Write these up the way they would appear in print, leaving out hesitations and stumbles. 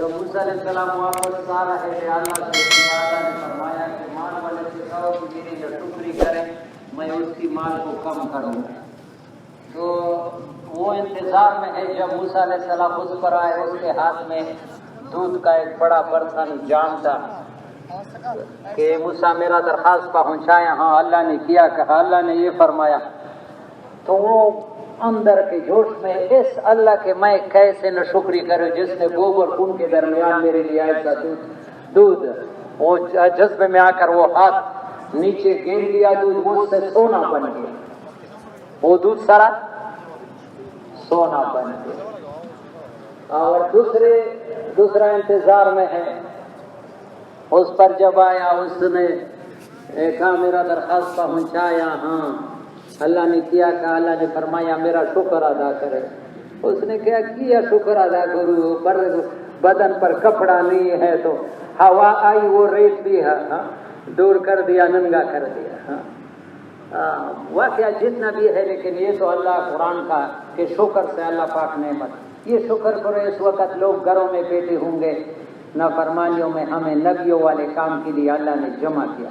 جو موسیٰ علیہ السلام واپس آ رہے تھے اللہ سے، اللہ نے فرمایا کہ مال والے سے کہو کہ میری جو شکری کرے میں اس کی مال کو کم کروں. تو وہ انتظار میں ہے جب موسیٰ علیہ السلام اس پر آئے. اس کے ہاتھ میں دودھ کا ایک بڑا برتن جام تھا کہ موسیٰ میرا درخواست پہنچایا. ہاں اللہ نے کیا کہا، اللہ نے یہ فرمایا. تو وہ اندر کے جوش میں اس اللہ کے میں کیسے نہ شکری کروں جس نے گوبر خون کے درمیان میرے لیے ایسا دودھ وہ جذبے میں آ کر وہ ہاتھ نیچے گر لیا، دودھ مجھ سے سونا بن گیا. وہ دودھ سارا سونا بن گیا. اور دوسرا انتظار میں ہے. اس پر جب آیا اس نے کہا میرا درخواست پہنچایا. ہاں اللہ نے کیا کہا، اللہ نے فرمایا میرا شکر ادا کرے. اس نے کیا شکر ادا کروں، بدن پر کپڑا نہیں ہے تو ہوا آئی وہ ریت بھی دور کر دیا، ننگا کر دیا. واقعہ جتنا بھی ہے لیکن یہ تو اللہ قرآن کا کہ شکر سے اللہ پاک نعمت. یہ شکر کرو. اس وقت لوگ گھروں میں بیٹھے ہوں گے نافرمانیوں میں، ہمیں نبیوں والے کام کے لیے اللہ نے جمع کیا.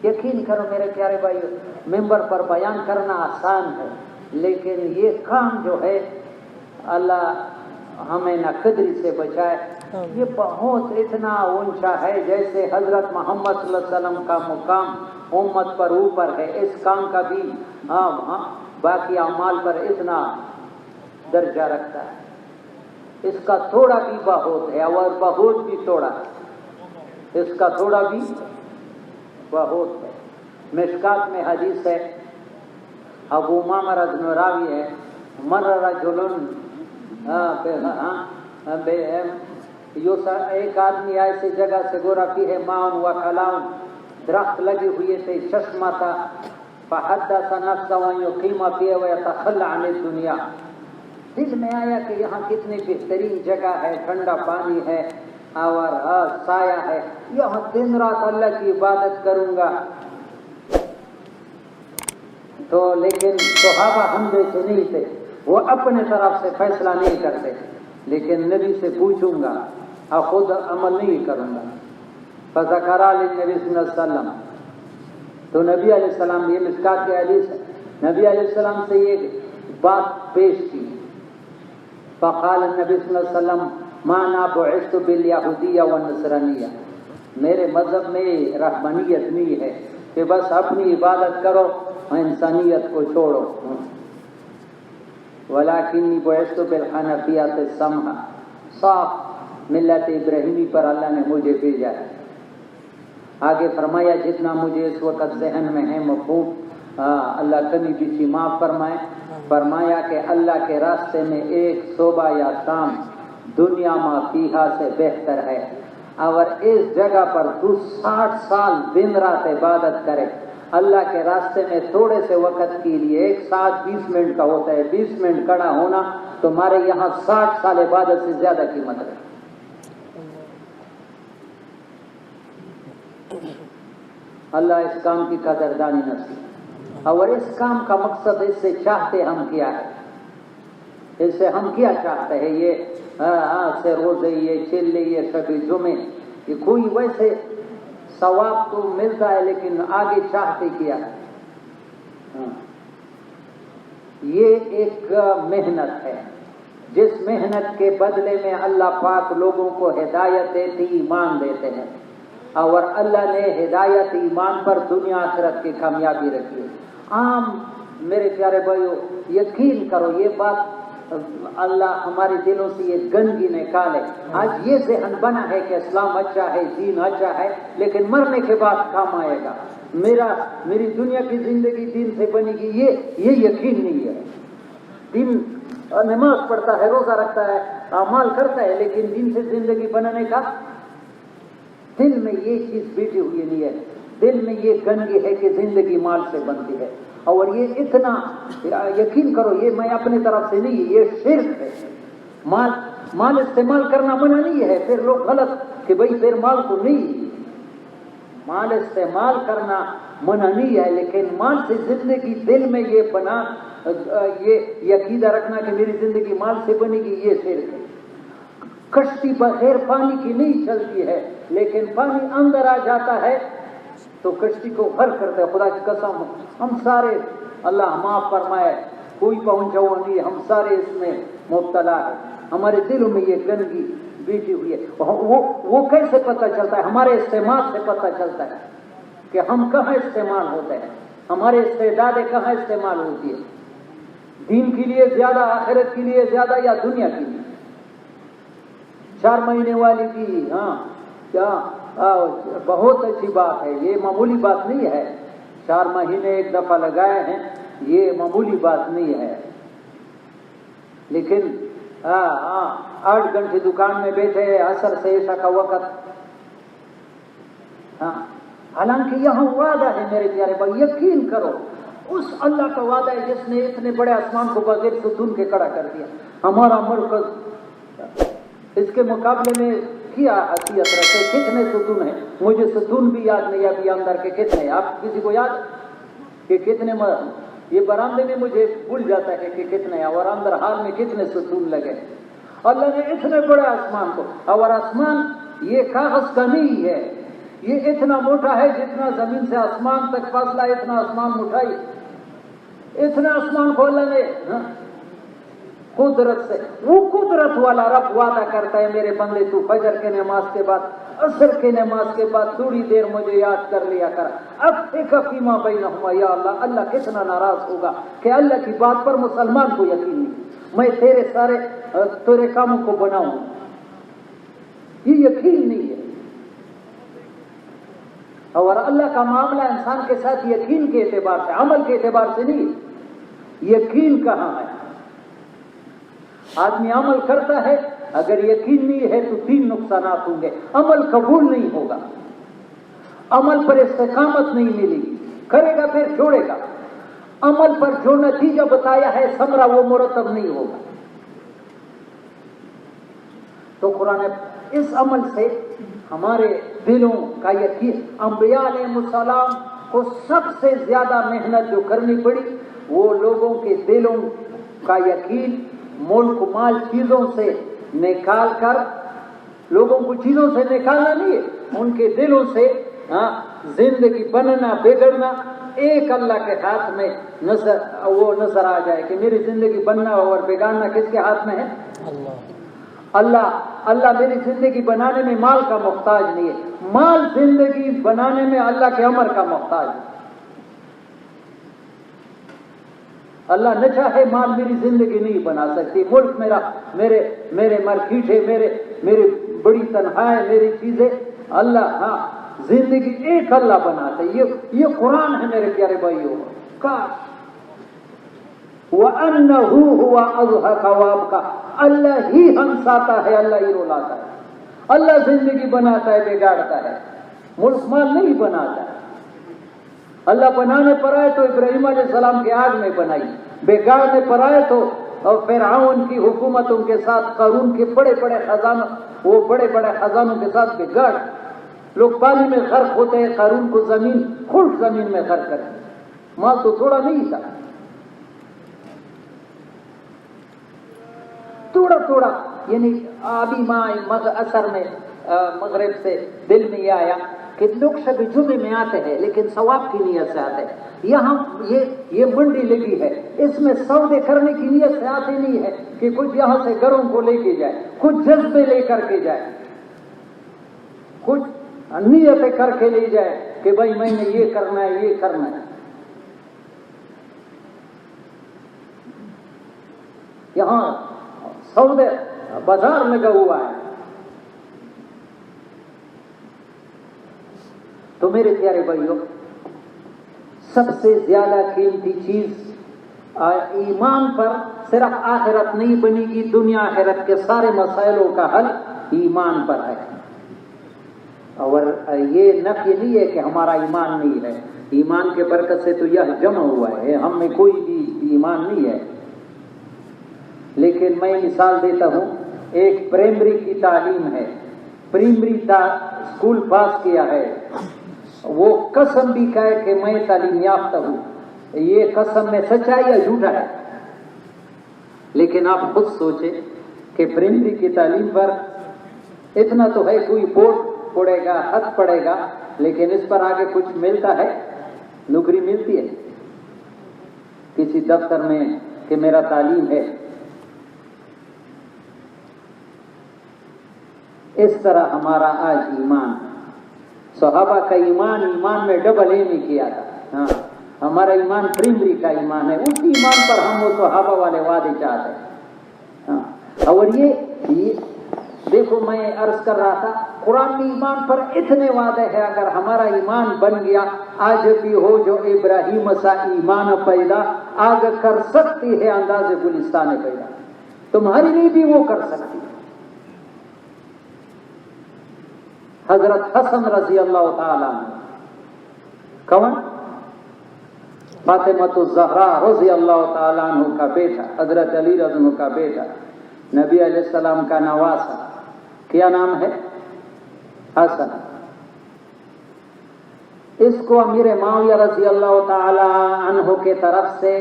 یقین کرو میرے پیارے بھائیو، ممبر پر بیان کرنا آسان ہے لیکن یہ کام جو ہے اللہ ہمیں ناقدری سے بچائے. یہ بہت اتنا اونچا ہے جیسے حضرت محمد صلی اللہ علیہ وسلم کا مقام امت پر اوپر ہے. اس کام کا بھی باقی اعمال پر اتنا درجہ رکھتا ہے. اس کا تھوڑا بھی بہت ہے اور بہت بھی تھوڑا ہے. اس کا تھوڑا بھی بہت ہے. مشکات میں حدیث ہے، ابو امامہ رضی اللہ راوی ہے، مر رجلن ایک آدمی ایسی جگہ سے گزرا فیہ ماء و کلاؤن، درخت لگے ہوئے تھے، چشمہ تھا. فحدث نفسه ان يقيم فيه ويتخلى عن الدنيا. دل میں آیا کہ یہاں کتنی بہترین جگہ ہے، ٹھنڈا پانی ہے اور سایہ ہے، یہاں دن رات اللہ کی عبادت کروں گا. تو لیکن صحابہ ہم جیسے نہیں تھے، وہ اپنے طرف سے فیصلہ نہیں کرتے لیکن نبی سے پوچھوں گا اور خود عمل نہیں کروں گا. فذکر للنبی صلی اللہ علیہ وسلم، تو نبی علیہ السلام، یہ مشکات کی حدیث ہے، نبی علیہ السلام سے یہ بات پیش کی. فقال النبی صلی اللہ علیہ وسلم ما انا بعثت بالیہودیہ والنصرانیہ، میرے مذہب میں رحمانیت نہیں ہے کہ بس اپنی عبادت کرو اور انسانیت کو چھوڑو. ولکنی بعثت بالحنفیہ السمحہ، صاف ملت ابراہیمی پر اللہ نے مجھے بھیجا ہے. آگے فرمایا جتنا مجھے اس وقت ذہن میں ہے مفہوم اللہ کمی بیچی معاف فرمائے. فرمایا کہ اللہ کے راستے میں ایک صوبہ یا کام دنیا ما فیہا سے بہتر ہے. اور اس جگہ پر تو 60 سال دن رات عبادت کرے اللہ کے راستے میں. تھوڑے سے وقت کے لیے 1 ساعت 20 منٹ کا ہوتا ہے، 20 منٹ کھڑا ہونا تمہارے یہاں 60 سال عبادت سے زیادہ قیمت ہے. اللہ اس کام کی قدردانی نصیب. اور اس کام کا مقصد اس سے چاہتے ہم کیا ہے، اس سے ہم کیا چاہتے ہیں؟ یہ سے روزے، یہ چلے، یہ شب جمعے، یہ کوئی ویسے ثواب تو ملتا ہے لیکن آگے چاہتے کیا ہے. یہ ایک محنت ہے جس محنت کے بدلے میں اللہ پاک لوگوں کو ہدایت دیتے، ایمان دیتے ہیں. اور اللہ نے ہدایت ایمان پر دنیا آخرت کی کامیابی رکھی ہے. عام میرے پیارے بھائیو یقین کرو یہ بات اللہ ہمارے دلوں سے یہ گندگی نکالے. آج یہ ذہن بنا ہے کہ اسلام اچھا ہے، دین اچھا ہے، لیکن مرنے کے بعد کام آئے گا. میری دنیا کی زندگی دین سے بنے گی، یہ یقین نہیں ہے. دین نماز پڑھتا ہے، روزہ رکھتا ہے، اعمال کرتا ہے، لیکن دین سے زندگی بنانے کا دل میں یہ چیز بیٹھی ہوئی نہیں ہے. دل میں یہ گندگی ہے کہ زندگی مال سے بنتی ہے. اور یہ اتنا یقین کرو، یہ میں اپنے طرف سے نہیں، یہ شرک ہے. مال استعمال کرنا منع نہیں ہے. پھر لوگ غلط کہ بھئی پھر مال کو نہیں، مال استعمال کرنا منع نہیں ہے لیکن مال سے زندگی دل میں یہ بنا، یہ عقیدہ رکھنا کہ میری زندگی مال سے بنے گی، یہ شرک ہے. کشتی بغیر پانی کی نہیں چلتی ہے، لیکن پانی اندر آ جاتا ہے تو کشتی کو غرق کرتا ہے۔ خدا کی قسم ہم سارے، اللہ معاف فرمائے، کوئی پہنچا ہوا نہیں، ہم سارے اس میں مبتلا ہے، ہمارے دلوں میں یہ گندگی بیٹھی ہوئی ہے۔ وہ کیسے پتہ چلتا ہے؟ ہمارے استعمال سے پتہ چلتا ہے کہ ہم کہاں استعمال ہوتے ہیں، ہمارے استعدادیں کہاں استعمال ہوتی ہے، دین کے لیے زیادہ، آخرت کے لیے زیادہ، یا دنیا کے لیے؟ 4 مہینے والی کی، ہاں کیا بہت اچھی بات ہے، یہ معمولی بات نہیں ہے۔ 4 مہینے ایک دفعہ لگائے ہیں، یہ معمولی بات نہیں ہے، لیکن 8 گھنٹے دکان میں بیٹھے، عصر سے عشاء کا وقت، ہاں حالانکہ یہاں وعدہ ہے میرے پیارے بھائی، یقین کرو اس اللہ کا وعدہ ہے جس نے اتنے بڑے آسمان کو بغیر ستون کے کھڑا کر دیا۔ ہمارا مرکز اس کے مقابلے میں کیا حیثیت رکھے؟ کتنے ستون ہیں؟ مجھے ستون بھی یاد نہیں ابھی اندر کے کتنے، آپ کسی کو یاد کہ کتنے؟ یہ برآمدے میں مجھے بھول جاتا ہے کہ کتنے ہیں، اور اندر ہال میں کتنے ستون لگے۔ اللہ نے اتنے بڑے آسمان کو، اور آسمان یہ کاغذ کا نہیں ہے، یہ اتنا موٹا ہے جتنا زمین سے آسمان تک فاصلہ، اتنا آسمان اٹھائی، اتنا آسمان کو اللہ نے قدرت سے، وہ قدرت والا رب وعدہ کرتا ہے میرے بندے تو فجر کے نماز کے بعد، عصر کے نماز کے بعد تھوڑی دیر مجھے یاد کر لیا کر، اب ایک فیما بینہما، یا اللہ، اللہ کتنا ناراض ہوگا کہ اللہ کی بات پر مسلمان کو یقین نہیں، میں تیرے کاموں کو بناؤں، یہ یقین نہیں ہے۔ اور اللہ کا معاملہ انسان کے ساتھ یقین کے اعتبار سے، عمل کے اعتبار سے نہیں۔ یقین کہاں ہے؟ آدمی عمل کرتا ہے، اگر یقین نہیں ہے تو 3 نقصانات ہوں گے۔ عمل قبول نہیں ہوگا، عمل پر استقامت نہیں ملے گی، کرے گا پھر چھوڑے گا، عمل پر جو نتیجہ بتایا ہے ثمرہ وہ مرتب نہیں ہوگا۔ تو قرآن اس عمل سے ہمارے دلوں کا یقین، انبیاء علیہ السلام کو سب سے زیادہ محنت جو کرنی پڑی وہ لوگوں کے دلوں کا یقین ملک مال چیزوں سے نکال کر، لوگوں کو چیزوں سے نکالنا نہیں ہے، ان کے دلوں سے زندگی بننا بگڑنا ایک اللہ کے ہاتھ میں نظر آ جائے کہ میری زندگی بننا اور بگاڑنا کس کے ہاتھ میں ہے؟ اللہ میری زندگی بنانے میں مال کا محتاج نہیں ہے، مال زندگی بنانے میں اللہ کے امر کا محتاج ہے۔ اللہ نہ چاہے مال میری زندگی نہیں بنا سکتی، ملک میرا، میرے مرکیٹے، میری بڑی تنہائیں، میری چیزیں، اللہ زندگی ایک اللہ بناتا ہے۔ یہ قرآن ہے میرے پیارے بھائیوں، کاش وَأَنَّهُ هُوَ أَضْحَكَ وَأَبْكَىٰ، اللہ ہی ہنساتا ہے، اللہ ہی رلاتا ہے، اللہ زندگی بناتا ہے، بگاڑتا ہے، ملک مال نہیں بناتا ہے۔ اللہ بنانے پر آئے تو ابراہیم علیہ السلام کی آگ میں بنائی، بگاڑنے پر آئے تو فرعون کی حکومتوں کے ساتھ، قارون کے بڑے بڑے خزانوں کے ساتھ بگاڑ، لوگ پانی میں غرق ہوتے ہیں، قارون کو خشک زمین میں غرق کرتے، مال تو تھوڑا نہیں تھا، تھوڑا یعنی ابھی اثر میں مغرب سے دل میں یہ آیا کہ لوگ شب جمعے میں آتے ہیں لیکن ثواب کی نیت سے آتے ہیں۔ یہاں یہ منڈی لگی ہے، اس میں سودے کرنے کی نیت سے آتے نہیں ہے کہ کچھ یہاں سے گھروں کو لے کے جائے، کچھ جذبے لے کر کے جائے، کچھ نیتیں کر کے لے جائے کہ بھائی میں نے یہ کرنا ہے، یہ کرنا ہے۔ یہاں سودے بازار لگا ہوا ہے۔ تو میرے پیارے بھائیوں، سب سے زیادہ قیمتی چیز ایمان پر صرف آخرت نہیں بنے گی، دنیا آخرت کے سارے مسائلوں کا حل ایمان پر ہے۔ اور یہ نفی نہیں ہے کہ ہمارا ایمان نہیں ہے، ایمان کے برکت سے تو یہ جمع ہوا ہے، ہم میں کوئی بھی ایمان نہیں ہے۔ لیکن میں مثال دیتا ہوں، ایک پرائمری کی تعلیم ہے، پرائمری اسکول پاس کیا ہے، وہ قسم بھی کہے کہ میں تعلیم یافتہ ہوں، یہ قسم میں سچا یا جھوٹا ہے؟ لیکن آپ خود سوچیں کہ پرائمری کی تعلیم پر اتنا تو ہے کوئی بورڈ پڑے گا، خط پڑے گا، لیکن اس پر آگے کچھ ملتا ہے؟ نوکری ملتی ہے کسی دفتر میں کہ میرا تعلیم ہے؟ اس طرح ہمارا آج ایمان، صحابہ کا ایمان میں ڈبل ایم ہی کیا تھا. ہاں ہمارا ایمان پرائمری کا ایمان ہے، اس ایمان پر ہم وہ صحابہ والے وعدے چاہتے ہیں. ہاں اور یہ دیکھو میں عرض کر رہا تھا قرآن ایمان پر اتنے وعدے ہیں، اگر ہمارا ایمان بن گیا آج بھی ہو جو ابراہیم سا ایمان پیدا آگ کر سکتی ہے انداز گلستان پیدا، تمہارے لیے بھی وہ کر سکتی ہے. حضرت حسن رضی اللہ تعالیٰ عنہ، کون؟ فاطمہ الزہرا رضی اللہ تعالیٰ عنہ کا بیٹا، حضرت علی رضی اللہ عنہ کا بیٹا، نبی علیہ السلام کا نواسا، کیا نام ہے؟ حسن. اس کو امیر معاویہ رضی اللہ تعالی عنہ کے طرف سے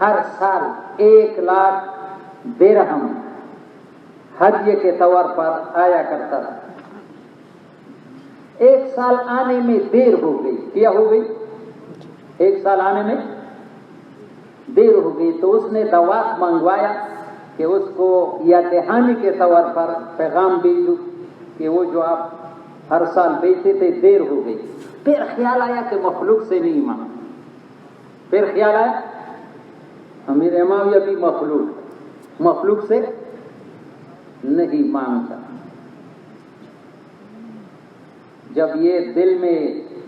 ہر سال 1,00,000 درہم ہدیے کے طور پر آیا کرتا تھا. ایک سال آنے میں دیر ہو گئی. کیا ہو گئی؟ ایک سال آنے میں دیر ہو گئی تو اس نے دوات منگوایا کہ اس کو یا دہانی کے طور پر پیغام بھیجو کہ وہ جو آپ ہر سال بیچتے تھے دیر ہو گئی. پھر خیال آیا کہ مخلوق سے نہیں مانگ، پھر خیال آیا امیر معاویہ بھی مخلوق سے نہیں مانگتا. جب یہ دل میں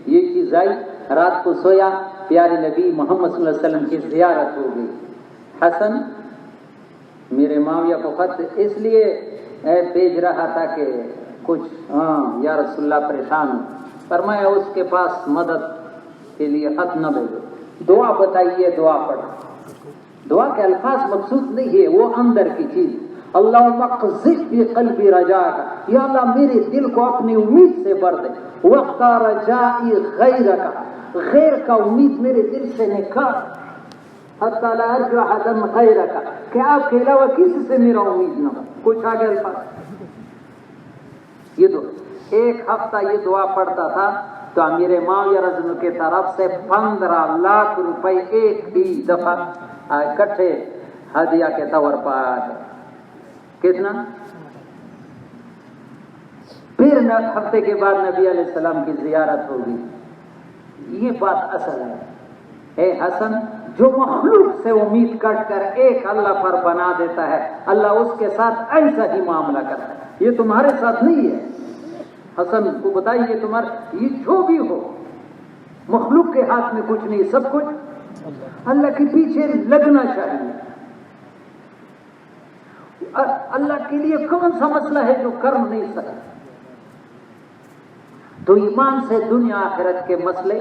یہ چیز آئی، رات کو سویا، پیارے نبی محمد صلی اللہ علیہ وسلم کی زیارت ہو گئی. حسن میرے معاویہ کو خط اس لیے بھیج رہا تھا کہ کچھ یا رسول اللہ پریشان ہو، فرمایا اس کے پاس مدد کے لیے خط نہ بھیجو، دعا بتائیے، دعا پڑھو. دعا کے الفاظ مقصود نہیں ہے، وہ اندر کی چیز. اللہم اقذف فی قلبی رجاءک، یا اللہ میرے دل کو اپنی امید سے بھر دے. وقت رجائی غیرک، غیر کا امید میرے دل سے نکال. حتی لا ارجو احدا غیرک، کہ آپ کے علاوہ کسی سے میرا امید نہ ہو. کچھ آگے الفاظ. یہ دو ایک ہفتہ یہ دعا پڑھتا تھا تو امیر معاویہ رضی اللہ عنہ کی طرف سے 15 لاکھ روپے ایک ہی دفعہ اکٹھے ہدیہ کے طور پر آئے. کتنا؟ پھر ہفتے کے بعد نبی علیہ السلام کی زیارت ہوگی. یہ بات اصل ہے. اے حسن، جو مخلوق سے امید کٹ کر ایک اللہ پر بنا دیتا ہے، اللہ اس کے ساتھ ایسا ہی معاملہ کرتا ہے. یہ تمہارے ساتھ نہیں ہے. حسن کو بتائیے تمہارے یہ جو بھی ہو، مخلوق کے ہاتھ میں کچھ نہیں، سب کچھ اللہ کے پیچھے لگنا چاہیے. اللہ کے لیے کون سا مسئلہ ہے جو کر نہیں سکتا؟ تو ایمان سے دنیا آخرت کے مسئلے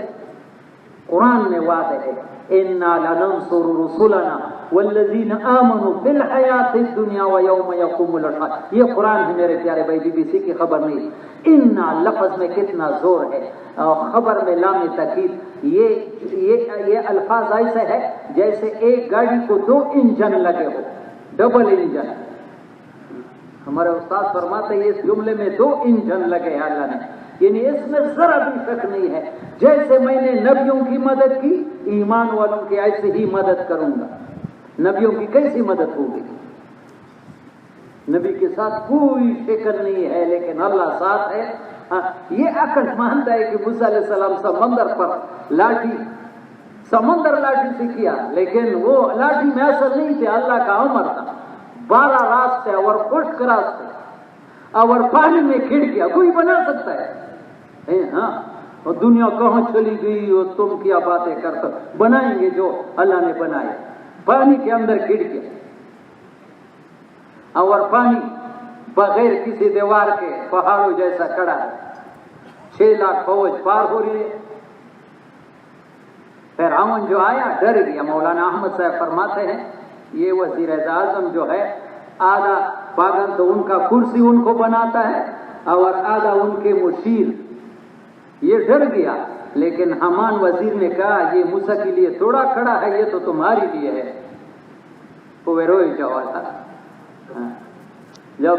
قرآن میں واضح ہے. اِنَّا لَنَنْصُرُ رُسُلَنَا وَالَّذِينَ آمَنُوا فِي الْحَيَاةِ الدُّنْيَا وَيَوْمَ يَقُومُ الْأَشْهَادُ. یہ قرآن ہے میرے پیارے بھائی، BBC کی خبر نہیں. اِنَّا لفظ میں کتنا زور ہے، خبر میں لام تاکید. یہ الفاظ ایسے ہے جیسے ایک گاڑی کو 2 انجن لگے ہو، ڈبل انجن. ہمارے استاد فرماتے ہیں اس جملے میں 2 انجن لگے ہیں اللہ نے، یعنی اس میں ذرا بھی شک نہیں ہے. جیسے میں نے نبیوں کی مدد کی، ایمان والوں کی ایسے ہی مدد کروں گا. نبیوں کی کیسی مدد ہوگی؟ نبی کے ساتھ کوئی شکل نہیں ہے لیکن اللہ ساتھ ہے. یہ عقل مانتا ہے کہ موسیٰ علیہ السلام سمندر پر سمندر لاٹھی سے کیا، لیکن وہ لاٹھی میں اثر نہیں تھے، اللہ کا امر تھا. 12 راستے اور خشک راستے اور پانی میں کھڑکیاں کوئی بنا سکتا ہے؟ ہاں، اور دنیا کہاں چلی گئی اور تم کیا باتیں کرتے؟ بنائیں گے جو اللہ نے بنائے. پانی کے اندر کھڑکیاں اور پانی بغیر کسی دیوار کے پہاڑوں جیسا کڑا ہے. 6 لاکھ فوج پار ہو رہی ہے. فرعون جو آیا ڈر گیا. مولانا احمد صاحب فرماتے ہیں یہ وزیر اعظم جو ہے آدھا پاگل تو ان کا کرسی ان کو بناتا ہے اور آدھا ان کے مشیر. یہ ڈر گیا لیکن حمان وزیر نے کہا یہ موسیٰ کے لیے تھوڑا کھڑا ہے، یہ تو تمہاری لیے ہے. وہ روئے جاوا تھا. جب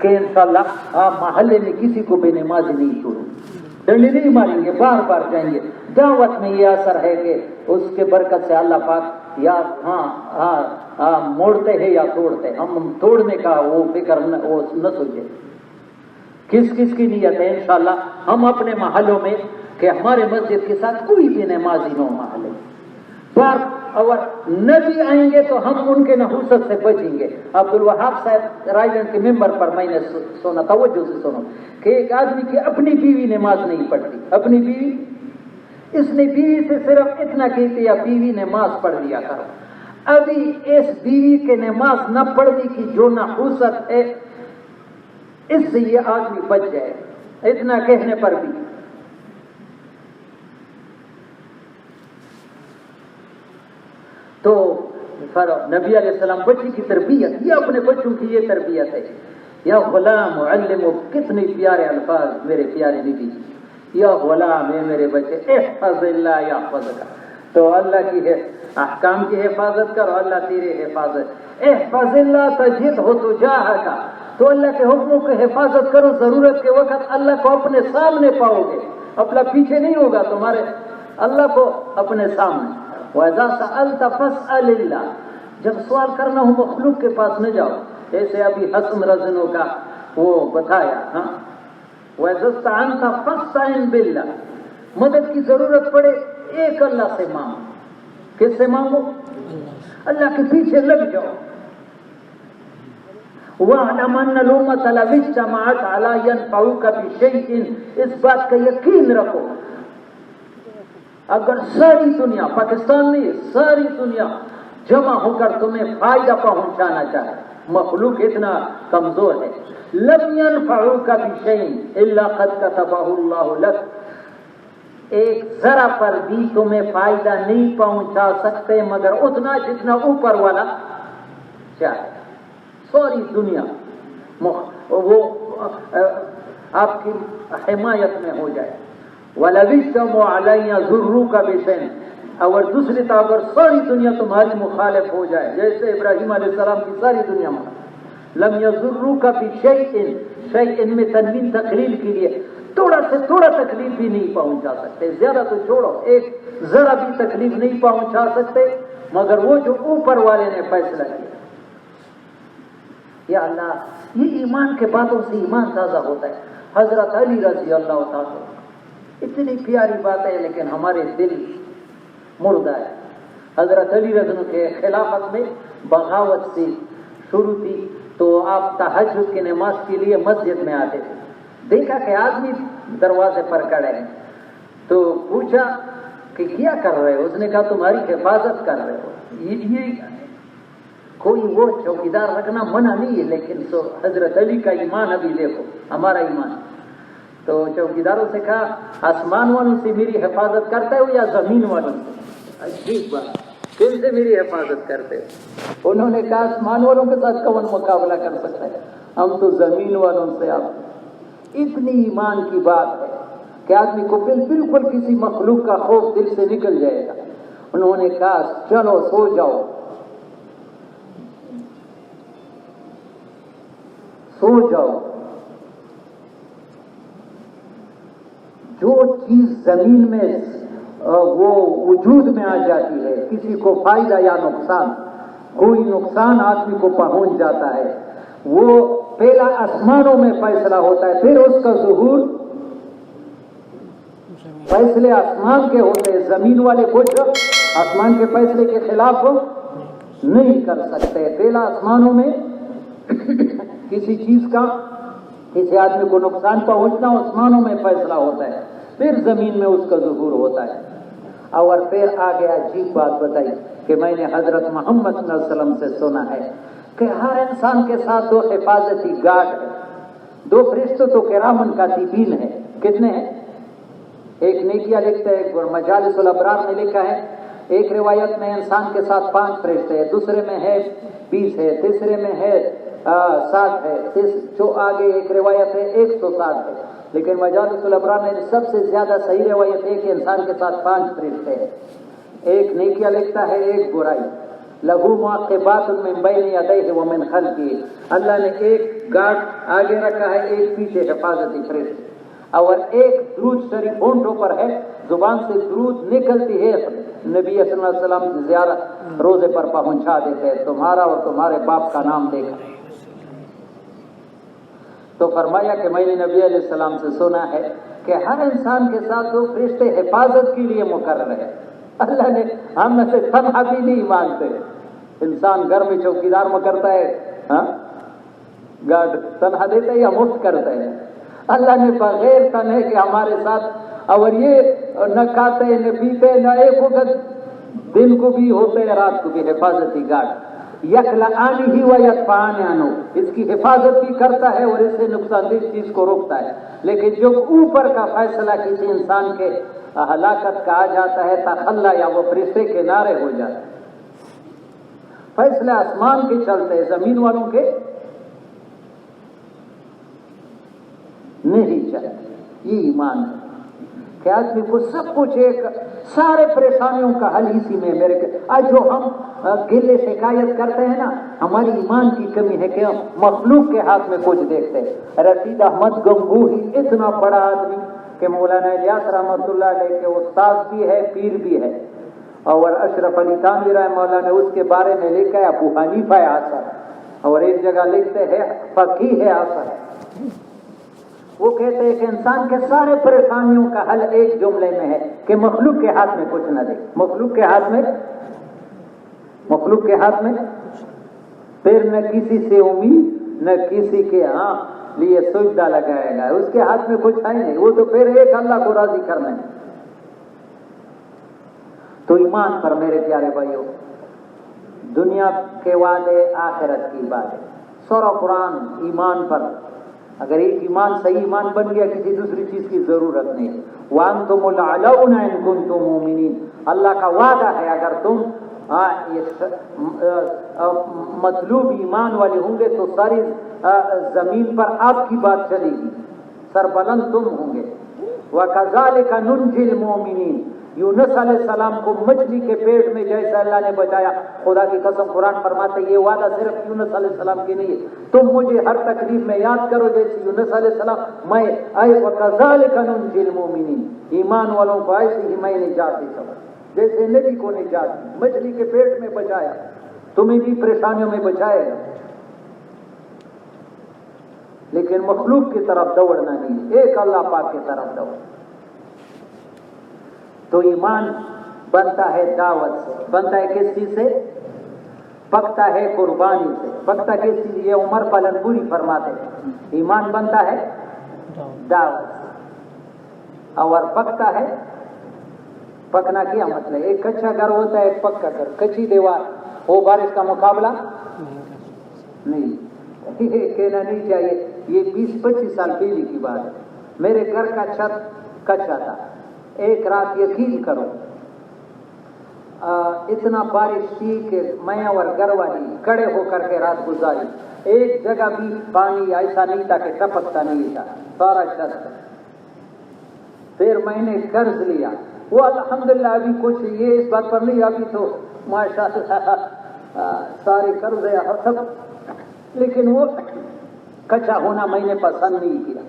کہ انشاءاللہ آپ محلے میں کسی کو بے نمازی نہیں چھوڑو، ڈنڈے نہیں ماریں گے، بار بار جائیں گے۔ دعوت میں یہ اثر ہے کہ اس کے برکت سے اللہ پاک یا موڑتے ہیں یا توڑتے، ہم توڑنے کا وہ فکر وہ نہ سوچے، کس کس کی نیت ہے انشاءاللہ ہم اپنے محلوں میں کہ ہمارے مسجد کے ساتھ کوئی بھی نمازی نہ ہو محلے بار، اور نبی آئیں گے تو ہم ان کے نحوست سے بچیں گے۔ عبدالوہاب صاحب رائے گنج کے ممبر پر میں نے سنا، توجہ سے سنو، کہ ایک آدمی کی اپنی بیوی نماز نہیں پڑھتی، اپنی بیوی، اس نے بیوی سے صرف اتنا کہتے یا بیوی نماز پڑھ لیا کرو، ابھی اس بیوی کے نماز نہ پڑھنے کی جو نحوست ہے اس سے یہ آدمی بچ جائے، اتنا کہنے پر بھی۔ تو نبی علیہ السلام بچی کی تربیت، یہ اپنے بچوں کی یہ تربیت ہے۔ یا غلام معلم، کتنے پیارے الفاظ میرے پیارے نبی جی، یا غلام ہے میرے بچے، احفظ اللہ یحفظک، تو اللہ کی احکام کی حفاظت کرو، اللہ تیرے حفاظت، احفظ اللہ تجدہ تجاہک، تو اللہ کے حکموں کی حفاظت کرو، ضرورت کے وقت اللہ کو اپنے سامنے پاؤ گے، اپنا پیچھے نہیں ہوگا تمہارے، اللہ کو اپنے سامنے۔ وَإِذَا سَأَلْتَ فَاسْأَلِ اللَّهِ، جب سوال کرنا ہو مخلوق کے پاس نہ جاؤ، ایسے ابھی حسن رزنوں کا وہ بتایا، ہاں وَإِذَا اسْتَعَنْتَ فَاسْتَعِنْ بِاللَّهِ، مدد کی ضرورت پڑے ایک اللہ سے مانگو، کس سے مانگو؟ اللہ کے پیچھے لگ جاؤ۔ وَاعْلَمْ أَنَّ الْأُمَّةَ لَوِ اجْتَمَعَتْ عَلَىٰ يَنفَعُوكَ بِشَيْءٍ، اس بات کا یقین رکھو اگر ساری دنیا، پاکستان نہیں ساری دنیا جمع ہو کر تمہیں فائدہ پہنچانا چاہے، مخلوق اتنا کمزور ہے، لَمْ يَنْفَعُوكَ بِشَيْءٍ إِلَّا قَدْ كَتَبَهُ اللَّهُ لَكَ، ایک ذرا پر بھی تمہیں فائدہ نہیں پہنچا سکتے مگر اتنا جتنا اوپر والا چاہے۔ ساری دنیا وہ آپ کی حمایت میں ہو جائے۔ وَلَوِ اجْتَمَعُوا عَلَىٰ أَن يَضُرُّوكَ بِشَيْءٍ، اگر دوسری طرف اگر ساری دنیا تمہاری مخالف ہو جائے، جیسے ابراہیم علیہ السلام کی ساری دنیا لم يضروك بشيء، شيء میں تنوین تقلیل کے لیے تھوڑا سے تھوڑا تکلیف بھی نہیں پہنچا سکتے، زیادہ تو چھوڑو ایک ذرا بھی تکلیف نہیں پہنچا سکتے مگر وہ جو اوپر والے نے فیصلہ کیا۔ یا اللہ، یہ ایمان کے باتوں سے ایمان تازہ ہوتا ہے۔ حضرت علی رضی اللہ تعالیٰ، اتنی پیاری بات ہے لیکن ہمارے دل مردہ ہے۔ حضرت علی رضی اللہ کے خلافت میں بغاوت سے شروع تھی تو آپ تہجد کی نماز کے لیے مسجد میں آتے تھے، دیکھا کہ آدمی دروازے پر کھڑے ہیں تو پوچھا کہ کیا کر رہے ہو؟ اس نے کہا تمہاری حفاظت کر رہے ہو۔ یہ کوئی وہ چوکیدار رکھنا منع نہیں ہے، لیکن حضرت علی کا ایمان ابھی دیکھو، ہمارا ایمان۔ تو چوکیداروں سے کہا آسمان والوں سے میری حفاظت کرتے ہو یا زمین والوں سے؟ عجیب بات، کن سے میری حفاظت کرتے ہو؟ انہوں نے کہا آسمان والوں کے ساتھ کون مقابلہ کر سکتا ہے، ہم تو زمین والوں سے۔ آپ اتنی ایمان کی بات ہے کہ آدمی کو بالکل کسی مخلوق کا خوف دل سے نکل جائے گا۔ انہوں نے کہا چلو سو جاؤ، سو جاؤ، جو چیز زمین میں وہ وجود میں آ جاتی ہے، کسی کو فائدہ یا نقصان، کوئی نقصان آدمی کو پہنچ جاتا ہے، وہ پہلا آسمانوں میں فیصلہ ہوتا ہے، پھر اس کا ظہور، فیصلے آسمان کے ہوتے ہیں، زمین والے کچھ آسمان کے فیصلے کے خلاف نہیں کر سکتے۔ پہلا آسمانوں میں کسی چیز کا کسی آدمی کو نقصان پہنچنا آسمانوں میں فیصلہ ہوتا ہے، پھر زمین میں اس کا ظہور ہوتا ہے۔ اور پھر آگے عجیب بات بتائی کہ میں نے حضرت محمد صلی اللہ علیہ وسلم سے سنا ہے کہ ہر انسان کے ساتھ دو حفاظتی گارڈ ہے، دو فرشتوں تو کرامن کاتبین ہے۔ کتنے ہیں؟ ایک نیکیاں لکھتا ہے، ایک مجالس الابرار میں لکھا ہے، ایک روایت میں انسان کے ساتھ 5 فرشتے ہیں، دوسرے میں ہے 20 ہے، تیسرے میں ہے 60 ہے، جو آگے ایک روایت ہے 160 ہے، لیکن مجالس الابرار میں سب سے زیادہ صحیح روایت ہے کہ انسان کے ساتھ 5 فرشتے ہیں، ایک نیکیاں لکھتا ہے، ایک برائی۔ لہو معقبات من بین یدیہ ومن خلفہ، اللہ نے ایک گارڈ آگے رکھا ہے، ایک پیچھے حفاظتی فرشتے، اور ایک درود شریف ہونٹوں پر ہے، زبان سے درود نکلتی ہے، نبی صلی اللہ علیہ وسلم زیارت روزے پر پہنچا دیتے ہیں، تمہارا اور تمہارے باپ کا نام لے کر۔ تو فرمایا کہ میں نے نبی علیہ السلام سے سنا ہے کہ ہر انسان کے ساتھ دو فرشتے حفاظت کے لیے مقرر ہے۔ اللہ نے ہم میں سے تنہا بھی نہیں مانتے، انسان گھر میں چوکیدار میں کرتا ہے، ہاں گارڈ تنہا دیتا ہے یا مفت کرتا ہے؟ اللہ نے بغیر تنہے کے ہمارے ساتھ، اور یہ نہ کھاتے نہ پیتے نہ ایک وقت دن کو بھی ہوتے ہیں رات کو بھی حفاظتی گارڈ، یخلعانی ہی و یدفعان عنہ، اس کی حفاظت بھی کرتا ہے اور اس سے نقصان دہ چیز کو روکتا ہے۔ لیکن جو اوپر کا فیصلہ کسی انسان کے ہلاکت کا آ جاتا ہے، تخلا یا وہ فرشتے کنارے ہو جاتے ہیں۔ فیصلہ آسمان کے چلتے ہیں، زمین والوں کے نہیں چلتے۔ یہ ایمان ہے کہ آدمی کو سب کچھ، ایک سارے پریشانیوں کا حل اسی میں میرے آج جو ہم گلے شکایت کرتے ہیں نا، ہماری ایمان کی کمی ہے کہ ہم مخلوق کے ہاتھ میں کچھ دیکھتے ہیں۔ رشید احمد گنگوہی اتنا بڑا آدمی کہ مولانا الیاس رحمۃ اللہ علیہ کے استاد بھی ہے، پیر بھی ہے، اور اشرف علی تھانوی رحمہ اللہ نے اس کے بارے میں لکھا ہے ابو حنیفہ اثر، اور ایک جگہ لکھتے ہیں فقیہ اثر۔ وہ کہتے ہیں کہ انسان کے سارے پریشانیوں کا حل ایک جملے میں ہے کہ مخلوق کے ہاتھ میں کچھ نہ دے، مخلوق کے ہاتھ میں، مخلوق کے ہاتھ میں پھر نہ کسی سے امید نہ کسی کے ہاں لیے سجدہ لگائے گا، اس کے ہاتھ میں کچھ ہے نہیں، وہ تو پھر ایک اللہ کو راضی کرنا ہے۔ تو ایمان پر میرے پیارے بھائیوں، دنیا کے وعدے آخرت کی بات ہے، سورہ قرآن ایمان پر، اگر ایک ایمان صحیح ایمان بن گیا کسی دوسری چیز کی ضرورت نہیں۔ وَأَنْتُمُ الْأَعْلَوْنَ إِن كُنتُم مُؤْمِنِينَ، اللہ کا وعدہ ہے اگر تم مطلوب ایمان والے ہوں گے تو ساری زمین پر آپ کی بات چلے گی، سربلند تم ہوں گے۔ وَكَذَلِكَ نُنْجِي الْمُؤْمِنِينَ، یونس علیہ السلام کو مچھلی کے پیٹ میں جیسا اللہ نے بچایا، خدا کی قسم قرآن فرماتے یہ وعدہ صرف یونس علیہ السلام کی نہیں ہے، تم مجھے ہر تکلیف میں یاد کرو جیسے یونس علیہ السلام، میں وَكَذَلِكَ نُنْجِي الْمُؤْمِنِينَ، ایمان والوں کو ایسے ہی میں نجات دیتا ہوں جیسے نبی کو نجات دی، مچھلی کے پیٹ میں بچایا، تمہیں بھی پریشانیوں میں بچائے گا۔ لیکن مخلوق کی طرف دوڑنا نہیں، ایک اللہ پاک کی طرف دوڑ۔ تو ایمان بنتا ہے دعوت سے، بنتا ہے کس چیز سے؟ پکتا ہے قربانی سے، پکتا کس چیز؟ یہ عمر پلنگوری فرماتے ہیں ایمان بنتا ہے دعوت سے، اور پکتا ہے، پکنا کیا مطلب؟ ایک کچا گھر ہوتا ہے ایک پکا گھر، کچی دیوار وہ بارش کا مقابلہ نہیں، کہنا نہیں چاہیے، یہ 20-25 سال پہلے کی بات ہے۔ میرے گھر کا چھت کچا تھا، ایک رات یقین کرو اتنا بارش تھی کہ میں اور گھر والی کھڑے ہو کر کے رات گزاری، ایک جگہ بھی پانی ایسا نہیں تھا کہ ٹپکتا نہیں تھا، سارا چھت۔ پھر میں نے قرض لیا، وہ الحمدللہ ابھی کچھ یہ اس بات پر نہیں، ابھی تو ماشاءاللہ سارے قرض سب، لیکن وہ کچا ہونا میں نے پسند نہیں کیا،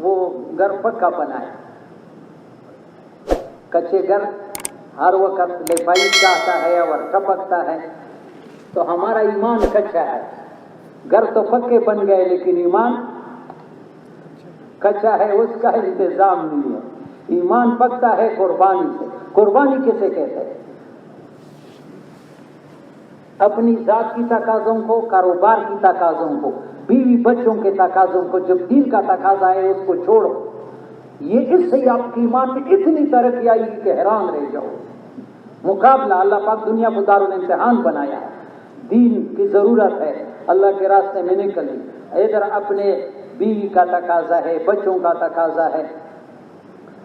وہ گھر پکا بنایا۔ کچے گھر ہر وقت لپائی چاہتا ہے اور ٹپکتا ہے، تو ہمارا ایمان کچا ہے، گھر تو پکے بن گئے لیکن ایمان کچا ہے، اس کا انتظام نہیں ہے۔ ایمان پکتا ہے قربانی سے۔ قربانی کسے کہتے ہیں؟ اپنی ذات کی تقاضوں کو، کاروبار کی تقاضوں کو، بیوی بچوں کے تقاضوں کو، جب دین کا تقاضا ہے اس کو چھوڑو، یہ اس سے آپ کی ایمان میں اتنی ترقی آئے گی کہ حیران رہ جاؤ۔ مقابلہ، اللہ پاک دنیا کو دارالامتحان بنایا ہے، دین کی ضرورت ہے، اللہ کے راستے میں نکلی، ادھر اپنے بیوی کا تقاضا ہے، بچوں کا تقاضا ہے۔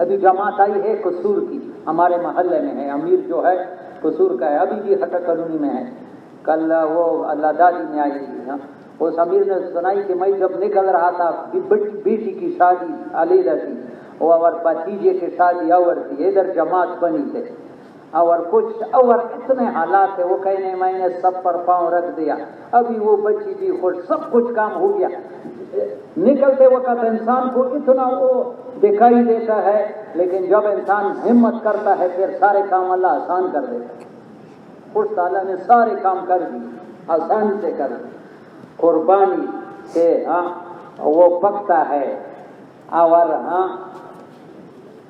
ابھی جماعت آئی ہے قصور کی، ہمارے محلے میں ہے، امیر جو ہے قصور کا ہے، ابھی بھی ہٹا کالونی میں ہے، کل وہ اللہ دادی میں آئی تھی، اس امیر نے سنائی کہ میں جب نکل رہا تھا بیٹی کی شادی علیحدہ تھی اور بھتیجے کی شادی اور تھی، ادھر جماعت بنی تھے، اور کچھ اور اتنے حالات ہے وہ کہنے میں نے سب پر پاؤں رکھ دیا، ابھی وہ بچی بھی خوش، سب کچھ کام ہو گیا۔ نکلتے وقت انسان کو اتنا وہ دکھائی دیتا ہے، لیکن جب انسان ہمت کرتا ہے پھر سارے کام اللہ آسان کر دیتا ہے۔ خود تعالیٰ نے سارے کام کر دی، آسانی سے کر دی۔ قربانی سے وہ پکتا ہے، اور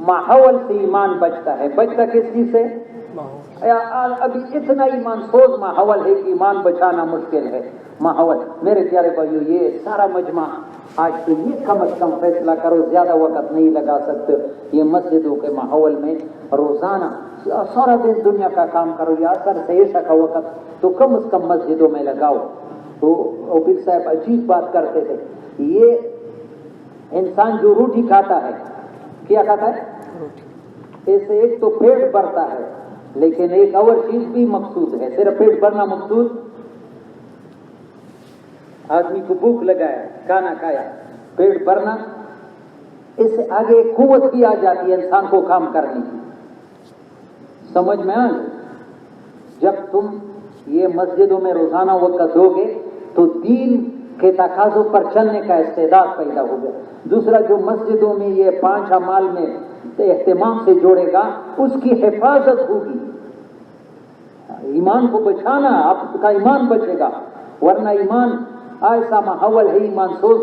ماحول سے ایمان بچتا ہے۔ بچتا کس چیز سے؟ ابھی اتنا ایمان سوز ماحول ہے کہ ایمان بچانا مشکل ہے۔ ماحول، میرے پیارے بھائیو، یہ سارا مجمع آج تو یہ کم از کم فیصلہ کرو، زیادہ وقت نہیں لگا سکتے، یہ مسجدوں کے ماحول میں روزانہ سارا دن دنیا کا کام کرو، یا اثر سے عشاء کا وقت تو کم از کم مسجدوں میں لگاؤ۔ تو عبید صاحب عجیب بات کرتے تھے، یہ انسان جو روٹی کھاتا ہے، کیا کھاتا ہے؟ اس سے ایک تو پیٹ بھرتا ہے، لیکن ایک اور چیز بھی مقصود ہے۔ صرف پیٹ بھرنا مقصود، آدمی کو بھوک لگا ہے، کھانا کھایا، پیٹ بھرنا، اس سے آگے ایک قوت بھی آ جاتی ہے انسان کو کام کرنے کی۔ سمجھ میں آ گئی؟ جب تم یہ مسجدوں میں روزانہ وقت دو گے تو دین کے تقاضوں پر چلنے کا استعداد پیدا ہوگا۔ دوسرا، جو مسجدوں میں یہ 5 اعمال میں اہتمام سے جوڑے گا، اس کی حفاظت ہوگی۔ ایمان کو بچانا، آپ کا ایمان بچے گا، ورنہ ایمان ایسا ماحول ہے ایمان سوز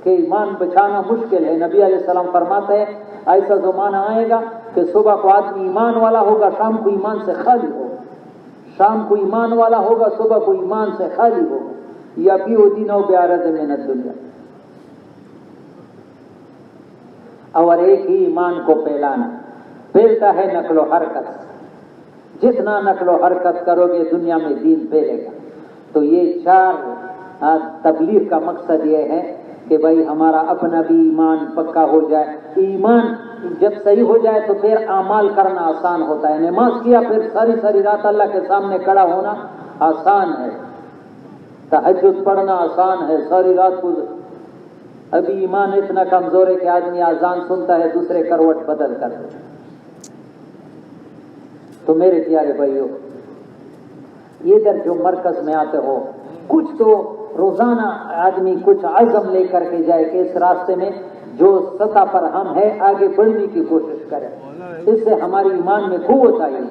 کہ ایمان بچانا مشکل ہے۔ نبی علیہ السلام فرماتے ہیں ایسا زمانہ آئے گا کہ صبح کو آدمی ایمان والا ہوگا، شام کو ایمان سے خالی ہوگا، شام کو ایمان والا ہوگا، صبح کو ایمان سے خالی ہوگا۔ یا بیو دینو بیارد من الدنیا، اور ایک ہی ایمان کو پھیلانا، پھیلتا ہے نقل و حرکت۔ جتنا نقل و حرکت کرو گے دنیا میں دین پھیلے گا۔ تو یہ 4 تبلیغ کا مقصد یہ ہے کہ بھائی ہمارا اپنا بھی ایمان پکا ہو جائے۔ ایمان جب صحیح ہو جائے تو پھر اعمال کرنا آسان ہوتا ہے۔ نماز کیا پھر ساری رات اللہ کے سامنے کھڑا ہونا آسان ہے، تہجد پڑھنا آسان ہے، ساری رات کو۔ ابھی ایمان اتنا کمزور ہے کہ آدمی اذان سنتا ہے دوسرے کروٹ بدل کر دے۔ تو میرے پیارے بھائیو، یہ ادھر جو مرکز میں آتے ہو، کچھ تو روزانہ آدمی کچھ عزم لے کر کے جائے کہ اس راستے میں جو سطح پر ہم ہے آگے بڑھنے کی کوشش کریں، اس سے ہماری ایمان میں قوت آئے گی۔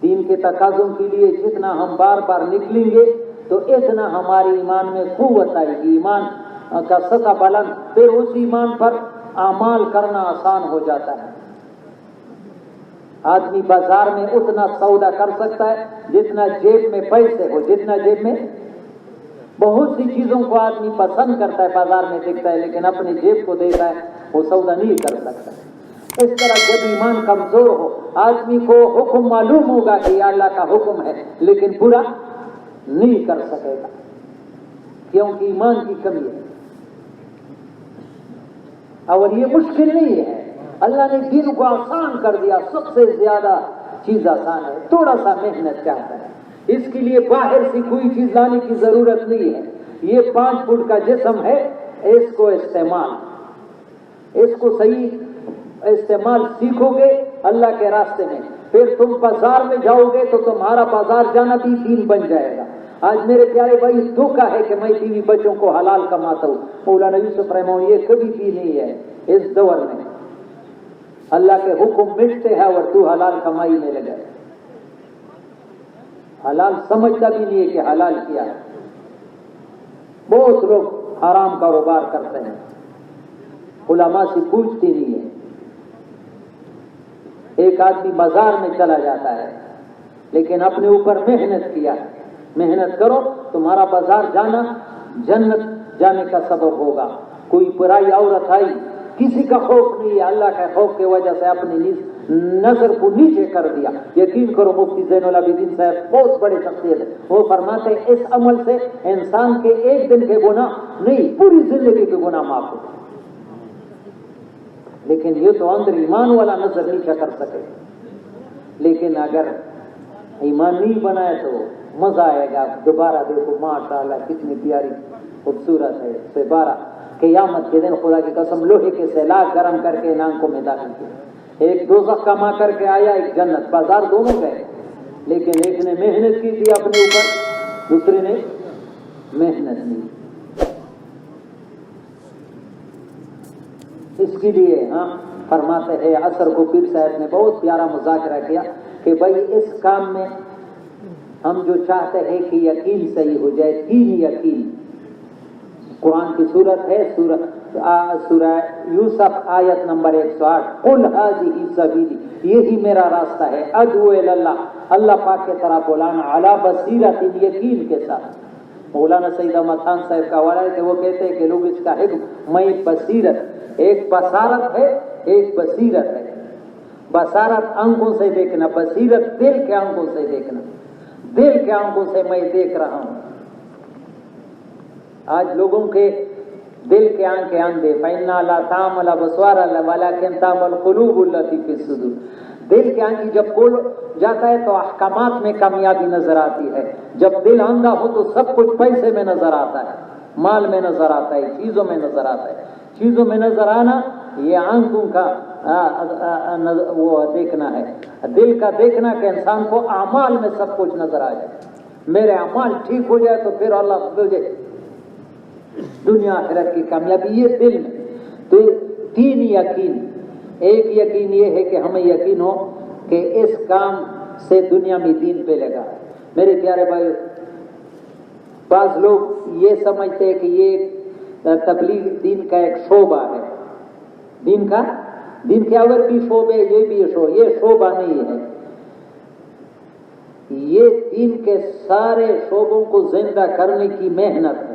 دین کے تقاضوں کے لیے جتنا ہم بار بار نکلیں گے تو اتنا ہماری ایمان میں قوت آئے گی، ایمان کا سطح بلند، پھر اس ایمان پر اعمال کرنا آسان ہو جاتا ہے۔ آدمی بازار میں اتنا سودا کر سکتا ہے جتنا جیب میں پیسے ہو، جتنا جیب میں، بہت سی چیزوں کو آدمی پسند کرتا ہے، بازار میں دیکھتا ہے، لیکن اپنی جیب کو دیکھتا ہے وہ سودا نہیں کر سکتا۔ اس طرح جب ایمان کمزور ہو، آدمی کو حکم معلوم ہوگا کہ یہ اللہ کا حکم ہے، لیکن پورا نہیں کر سکے گا کیونکہ ایمان کی کمی ہے۔ اور یہ مشکل نہیں ہے، اللہ نے دین کو آسان کر دیا، سب سے زیادہ چیز آسان ہے، تھوڑا سا محنت چاہتا ہے۔ اس کے لیے باہر سے کوئی چیز لانے کی ضرورت نہیں ہے۔ یہ 5 فٹ کا جسم ہے، اس کو صحیح استعمال سیکھو گے اللہ کے راستے میں، پھر تم بازار میں جاؤ گے تو تمہارا بازار جانا بھی دین بن جائے گا۔ آج میرے پیارے بھائی دھوکا ہے کہ میں بیوی بچوں کو حلال کماتا ہوں، مولانا یوسف رحمہ یہ کبھی بھی نہیں ہے۔ اس دور میں اللہ کے حکم مٹتے ہیں اور تو حلال کمائی میں لگا، حلال سمجھتا بھی نہیں ہے کہ حلال کیا ہے۔ بہت لوگ حرام کاروبار کرتے ہیں، علماء سے پوچھتے نہیں ہے۔ ایک آدمی بازار میں چلا جاتا ہے لیکن اپنے اوپر محنت کیا، محنت کرو، تمہارا بازار جانا جنت جانے کا سبب ہوگا۔ کوئی برائی عورت آئی، کسی کا خوف نہیں ہے، اللہ کے خوف کی وجہ سے اپنی نظر کو نیچے کر دیا۔ یقین کرو مفتی زین العابدین صاحب بہت بڑے شخصیت ہے، وہ فرماتے ہیں اس عمل سے انسان کے ایک دن کے گناہ نہیں، پوری زندگی کے گناہ معاف ہوتے۔ لیکن یہ تو اندر ایمان والا نظر نیچا کر سکے، لیکن اگر ایمان نہیں بنائے تو مزہ آئے گا۔ دوبارہ دیکھو ماشاءاللہ کتنی پیاری خوبصورت ہے، سے 12 قیامت کے دن خدا کی قسم لوہے کے سیلاب گرم کر کے آنکھوں میں داخل کیا۔ ایک دوزخ کما کر کے آیا، ایک جنت، بازار دونوں گئے، لیکن ایک نے محنت کی تھی اپنے اوپر، دوسرے نے محنت نہیں۔ اس کے لیے فرماتے ہیں عصر کو پیر صاحب نے بہت پیارا مذاکرہ کیا کہ بھائی اس کام میں ہم جو چاہتے ہیں کہ یقین صحیح ہو جائے، تین یقین۔ قرآن کی صورت ہے سورہ یوسف آیت نمبر 108، قل ھذہ سبیلی، یہی میرا راستہ ہے، ادعو الی اللہ، اللہ پاک کی طرف بلانا، علی بصیرۃ، یقین کے ساتھ۔ مولانا سید احمد خان صاحب کا حوالہ ہے کہ وہ کہتے ہیں کہ لوگ اس کا حکم میں بصیرت، ایک بصارت ہے، ایک بصیرت ہے۔ بصارت آنکھوں سے دیکھنا، بصیرت دل کے آنکھوں سے دیکھنا، دل کے آنکھوں سے میں دیکھ رہا ہوں۔ آج لوگوں کے دل کے آنکھیں اندھے، فإنها لا تعمى الأبصار ولكن تعمى القلوب التي في الصدور۔ دل کے آنکھیں جب کھول جاتا ہے تو احکامات میں کامیابی نظر آتی ہے، جب دل اندھا ہو تو سب کچھ پیسے میں نظر آتا ہے، مال میں نظر آتا ہے، چیزوں میں نظر آتا ہے۔ چیزوں میں نظر آنا یہ آنکھوں کا وہ دیکھنا ہے، دل کا دیکھنا کہ انسان کو اعمال میں سب کچھ نظر آ جائے۔ میرے اعمال ٹھیک ہو جائے تو پھر اللہ مجھے دنیا آخرت کی کامیابی، یہ دل میں۔ تو تین یقین، ایک یقین یہ ہے کہ ہمیں یقین ہو کہ اس کام سے دنیا میں دین پہ لگا۔ میرے پیارے بھائی، بعض لوگ یہ سمجھتے ہیں کہ یہ تبلیغ دین کا ایک شعبہ ہے، دین کے اور بھی شعبے، یہ شعبہ نہیں ہے، یہ دین کے سارے شعبوں کو زندہ کرنے کی محنت ہے۔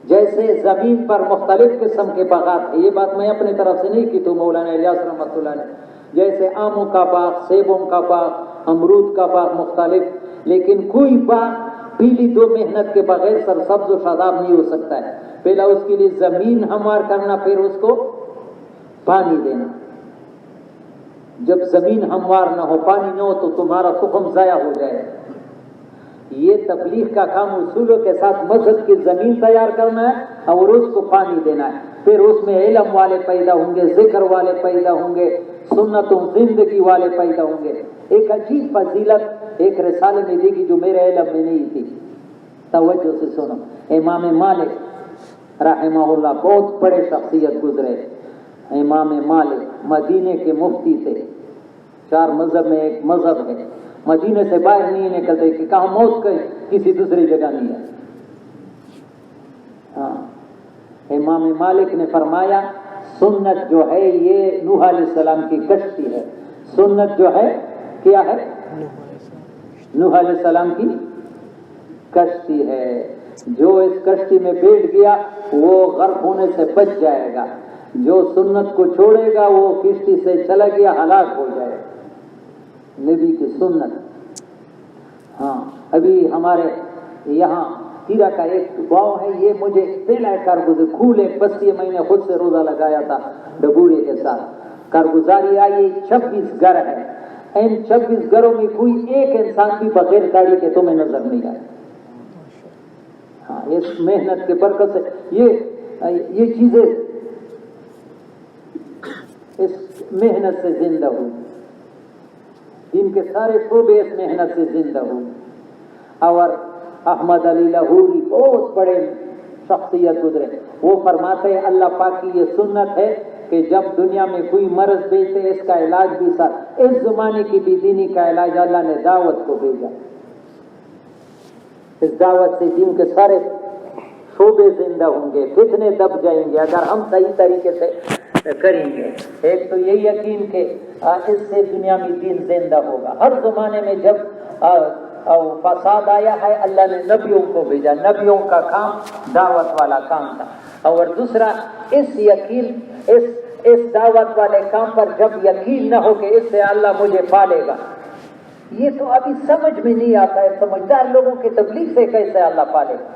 جیسے زمین پر مختلف قسم کے باغات ہیں، یہ بات میں اپنی طرف سے نہیں کی تو مولانا الیاس رحمۃ اللہ نے، جیسے آموں کا باغ، سیبوں کا باغ، امرود کا باغ مختلف، لیکن کوئی باغ پیلی دو محنت کے بغیر سرسبز و شاداب نہیں ہو سکتا ہے۔ پہلا اس کے لیے زمین ہموار کرنا، پھر اس کو پانی دینا۔ جب زمین ہموار نہ ہو، پانی نہ ہو تو تمہارا تخم ضائع ہو جائے۔ یہ تبلیغ کا کام اصولوں کے ساتھ مذہب کی زمین تیار کرنا ہے اور اس کو پانی دینا ہے، پھر اس میں علم والے پیدا ہوں گے، ذکر والے پیدا ہوں گے، سنتوں زندگی والے پیدا ہوں گے۔ ایک عجیب فضیلت ایک رسالے میں دی گئی جو میرے علم میں نہیں تھی، توجہ سے سنو۔ امام مالک رحمہ اللہ بہت بڑے شخصیت گزرے۔ امام مالک مدینے کے مفتی تھے، 4 مذہب میں ایک مذہب ہے، مدینے سے باہر نہیں نکلتے کہ کہاں موت کسی دوسری جگہ نہیں ہے۔ امام مالک نے فرمایا سنت جو ہے یہ نوح علیہ السلام کی کشتی ہے، سنت جو ہے کیا ہے؟ نوح علیہ السلام کی کشتی ہے، جو اس کشتی میں بیٹھ گیا وہ غرق ہونے سے بچ جائے گا، جو سنت کو چھوڑے گا وہ کشتی سے چلا گیا ہلاک ہو جائے گا۔ نبی کی سنت۔ ابھی ہمارے یہاں تیرا کا ایک گاؤں ہے، یہ مجھے پہلا کارگزار کھول ایک بستی، میں نے خود سے روزہ لگایا تھا ڈبوری کے ساتھ، کارگزاری آئی 26 گھر ہے، ان 26 گھروں میں کوئی ایک انسان بھی بغیر داڑھی کے تمہیں نظر نہیں آئے۔ اس محنت کے برکت سے یہ چیزیں اس محنت سے زندہ ہوئی، ان کے سارے شعبے اس محنت سے زندہ ہوئی۔ اور احمد علی لاہوری بہت بڑے شخصیت گزرے، وہ فرماتے ہیں اللہ پاک کی یہ سنت ہے کہ جب دنیا میں کوئی مرض بھیجتے اس کا علاج بھی ساتھ، اس زمانے کی بے دینی کا علاج اللہ نے دعوت کو بھیجا، اس دعوت سے دین کے سارے شعبے زندہ ہوں گے، فتنے دب جائیں گے اگر ہم صحیح طریقے سے کریں گے۔ ایک تو یہ یقین کہ اس سے دنیا میں دین زندہ ہوگا۔ ہر زمانے میں جب فساد آیا ہے اللہ نے نبیوں کو بھیجا، نبیوں کا کام دعوت والا کام تھا۔ اور دوسرا اس یقین اس دعوت والے کام پر جب یقین نہ ہو کہ اس سے اللہ مجھے پالے گا، یہ تو ابھی سمجھ میں نہیں آتا ہے، سمجھدار لوگوں کی تبلیغ سے کیسے اللہ پالے گا؟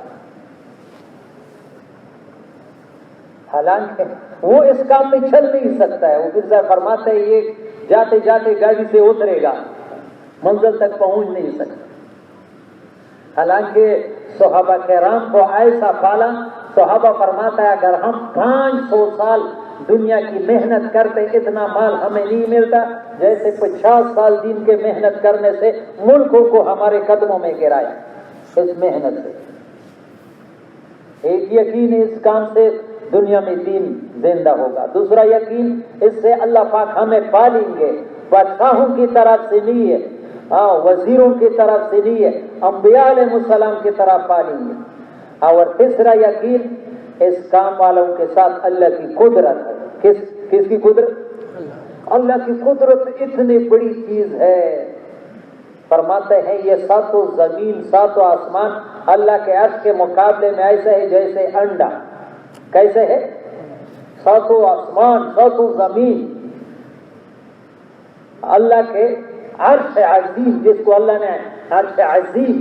حالانکہ وہ اس کام میں چل نہیں سکتا ہے، وہ پھر فرماتا ہے یہ جاتے جاتے گاڑی سے اترے گا، منزل تک پہنچ نہیں سکتا۔ حالانکہ صحابہ کرام کو ایسا پالا، صحابہ فرماتا ہے اگر ہم 500 سال دنیا کی محنت کرتے اتنا مال ہمیں نہیں ملتا جیسے 50 سال دین کے محنت کرنے سے ملکوں کو ہمارے قدموں میں گرایا اس محنت سے۔ ایک یقین اس کام سے دنیا میں دین زندہ ہوگا، دوسرا یقین اس سے اللہ پاک ہمیں پالیں گے، بادشاہوں کی طرف سے نہیں ہے، وزیروں کی طرف سے نہیں ہے، انبیاء علیہ السلام کی طرف پالیں گے۔ اور تیسرا یقین اس کام والوں کے ساتھ اللہ کی قدرت ہے۔ کس کی قدرت؟ اللہ کی قدرت اتنی بڑی چیز ہے، فرماتے ہیں یہ ساتوں زمین ساتوں آسمان اللہ کے عرش کے مقابلے میں ایسے ہے جیسے انڈا۔ کیسے ہے؟ ساتوں آسمان ساتوں زمین اللہ کے عرش عظیم، جس کو اللہ نے عرش عظیم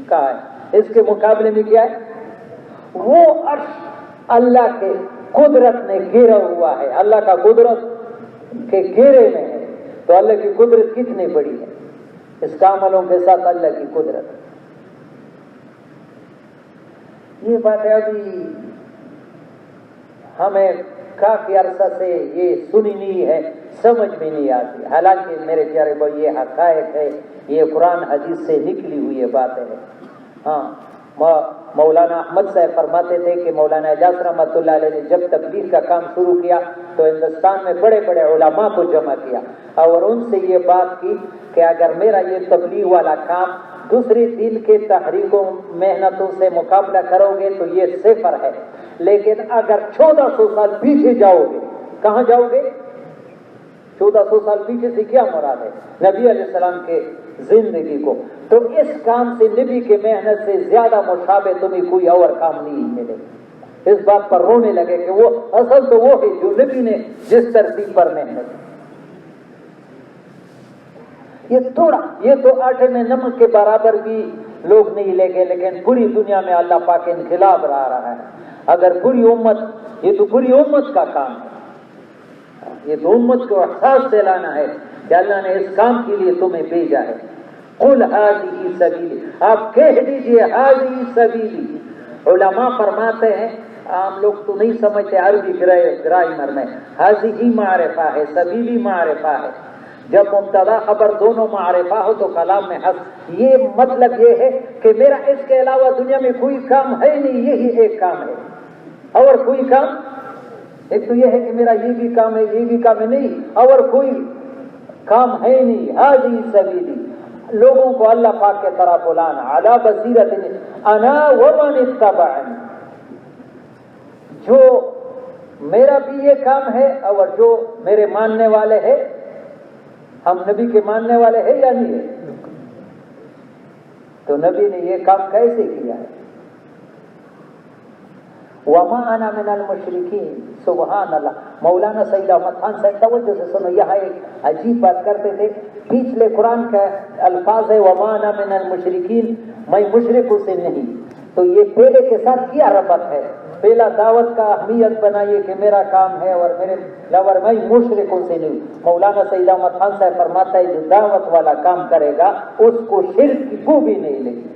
کہا ہے، اس کے مقابلے میں کیا ہے؟ وہ عرش اللہ کے قدرت نے گھیرا ہوا ہے، اللہ کا قدرت کے گھیرے میں ہے۔ تو اللہ کی قدرت کتنی بڑی ہے، اس کام والوں کے ساتھ اللہ کی قدرت۔ یہ باتیں ابھی ہمیں کافی عرصہ سے یہ سنی نہیں ہے، سمجھ میں نہیں آتی، حالانکہ میرے پیارے بھائی یہ حقائق ہے، یہ قرآن حدیث سے نکلی ہوئی باتیں ہیں۔ ہاں، مولانا احمد صاحب فرماتے تھے کہ مولانا اجاز رحمۃ اللہ علیہ نے جب تبلیغ کا کام شروع کیا تو ہندوستان میں بڑے بڑے علماء کو جمع کیا اور ان سے یہ بات کی کہ اگر میرا یہ تبلیغ والا کام دوسری دین کے تحریکوں محنتوں سے مقابلہ کرو گے تو یہ صفر ہے، لیکن اگر 1400 سال پیچھے جاؤ گے، کہاں جاؤ گے؟ 1400 سال پیچھے سے کیا مراد ہے؟ نبی علیہ السلام کے زندگی کو، تو اس کام سے نبی کے محنت سے زیادہ مشابہ تمہیں کوئی اور کام نہیں ملے۔ اس بات پر رونے لگے کہ وہ اصل تو وہ ہے جو نبی نے جس ترتیب پر محنت، یہ تھوڑا، یہ تو آٹے میں نمک کے برابر بھی لوگ نہیں لے گئے، لیکن پوری دنیا میں اللہ پاک انقلاب رہا ہے۔ اگر پوری امت، یہ تو پوری امت کا کام ہے، یہ تو امت کو احساس دلانا ہے کہ اللہ نے اس کام کے لیے تمہیں بھیجا ہے۔ قل ھذہ سبیلی، آپ کہہ دیجئے ھذہ سبیلی۔ علماء فرماتے ہیں، عام لوگ تو نہیں سمجھتے عربی گرامر میں، ھذہ معرفہ ہے، سبیلی معرفہ ہے۔ جب مبتدا خبر دونوں معرفہ ہو تو کلام میں یہ مطلب یہ ہے کہ میرا اس کے علاوہ دنیا میں کوئی کام ہے نہیں، یہی ایک کام ہے، اور کوئی کام، ایک تو یہ ہے کہ میرا یہ بھی کام ہے، یہ بھی کام ہے، نہیں اور کوئی کام ہے نہیں۔ ھذہ سبیلی، لوگوں کو اللہ پاک کے طرف بلانا، علی بصیرۃ انا ومن اتبعنی، جو میرا بھی یہ کام ہے اور جو میرے ماننے والے ہیں۔ ہم نبی کے ماننے والے ہیں یا نہیں ہے؟ تو نبی نے یہ کام کیسے کیا ہے؟ وما انا من المشرکین، سبحان اللہ۔ مولانا سید احمد خان صاحب توجہ سے سنو، یہاں ایک عجیب بات کرتے تھے، پچھلے قرآن کا الفاظ ہے وما انا من المشرکین، میں مشرکوں سے نہیں، تو یہ پہلے کے ساتھ کیا ربط ہے؟ پہلا دعوت کا اہمیت بنائیے کہ میرا کام ہے اور میرے لور میں مشرکوں سے نہیں۔ مولانا سید احمد خان صاحب فرماتا ہے جو دعوت والا کام کرے گا اس کو شرک کی بو بھی نہیں لگی،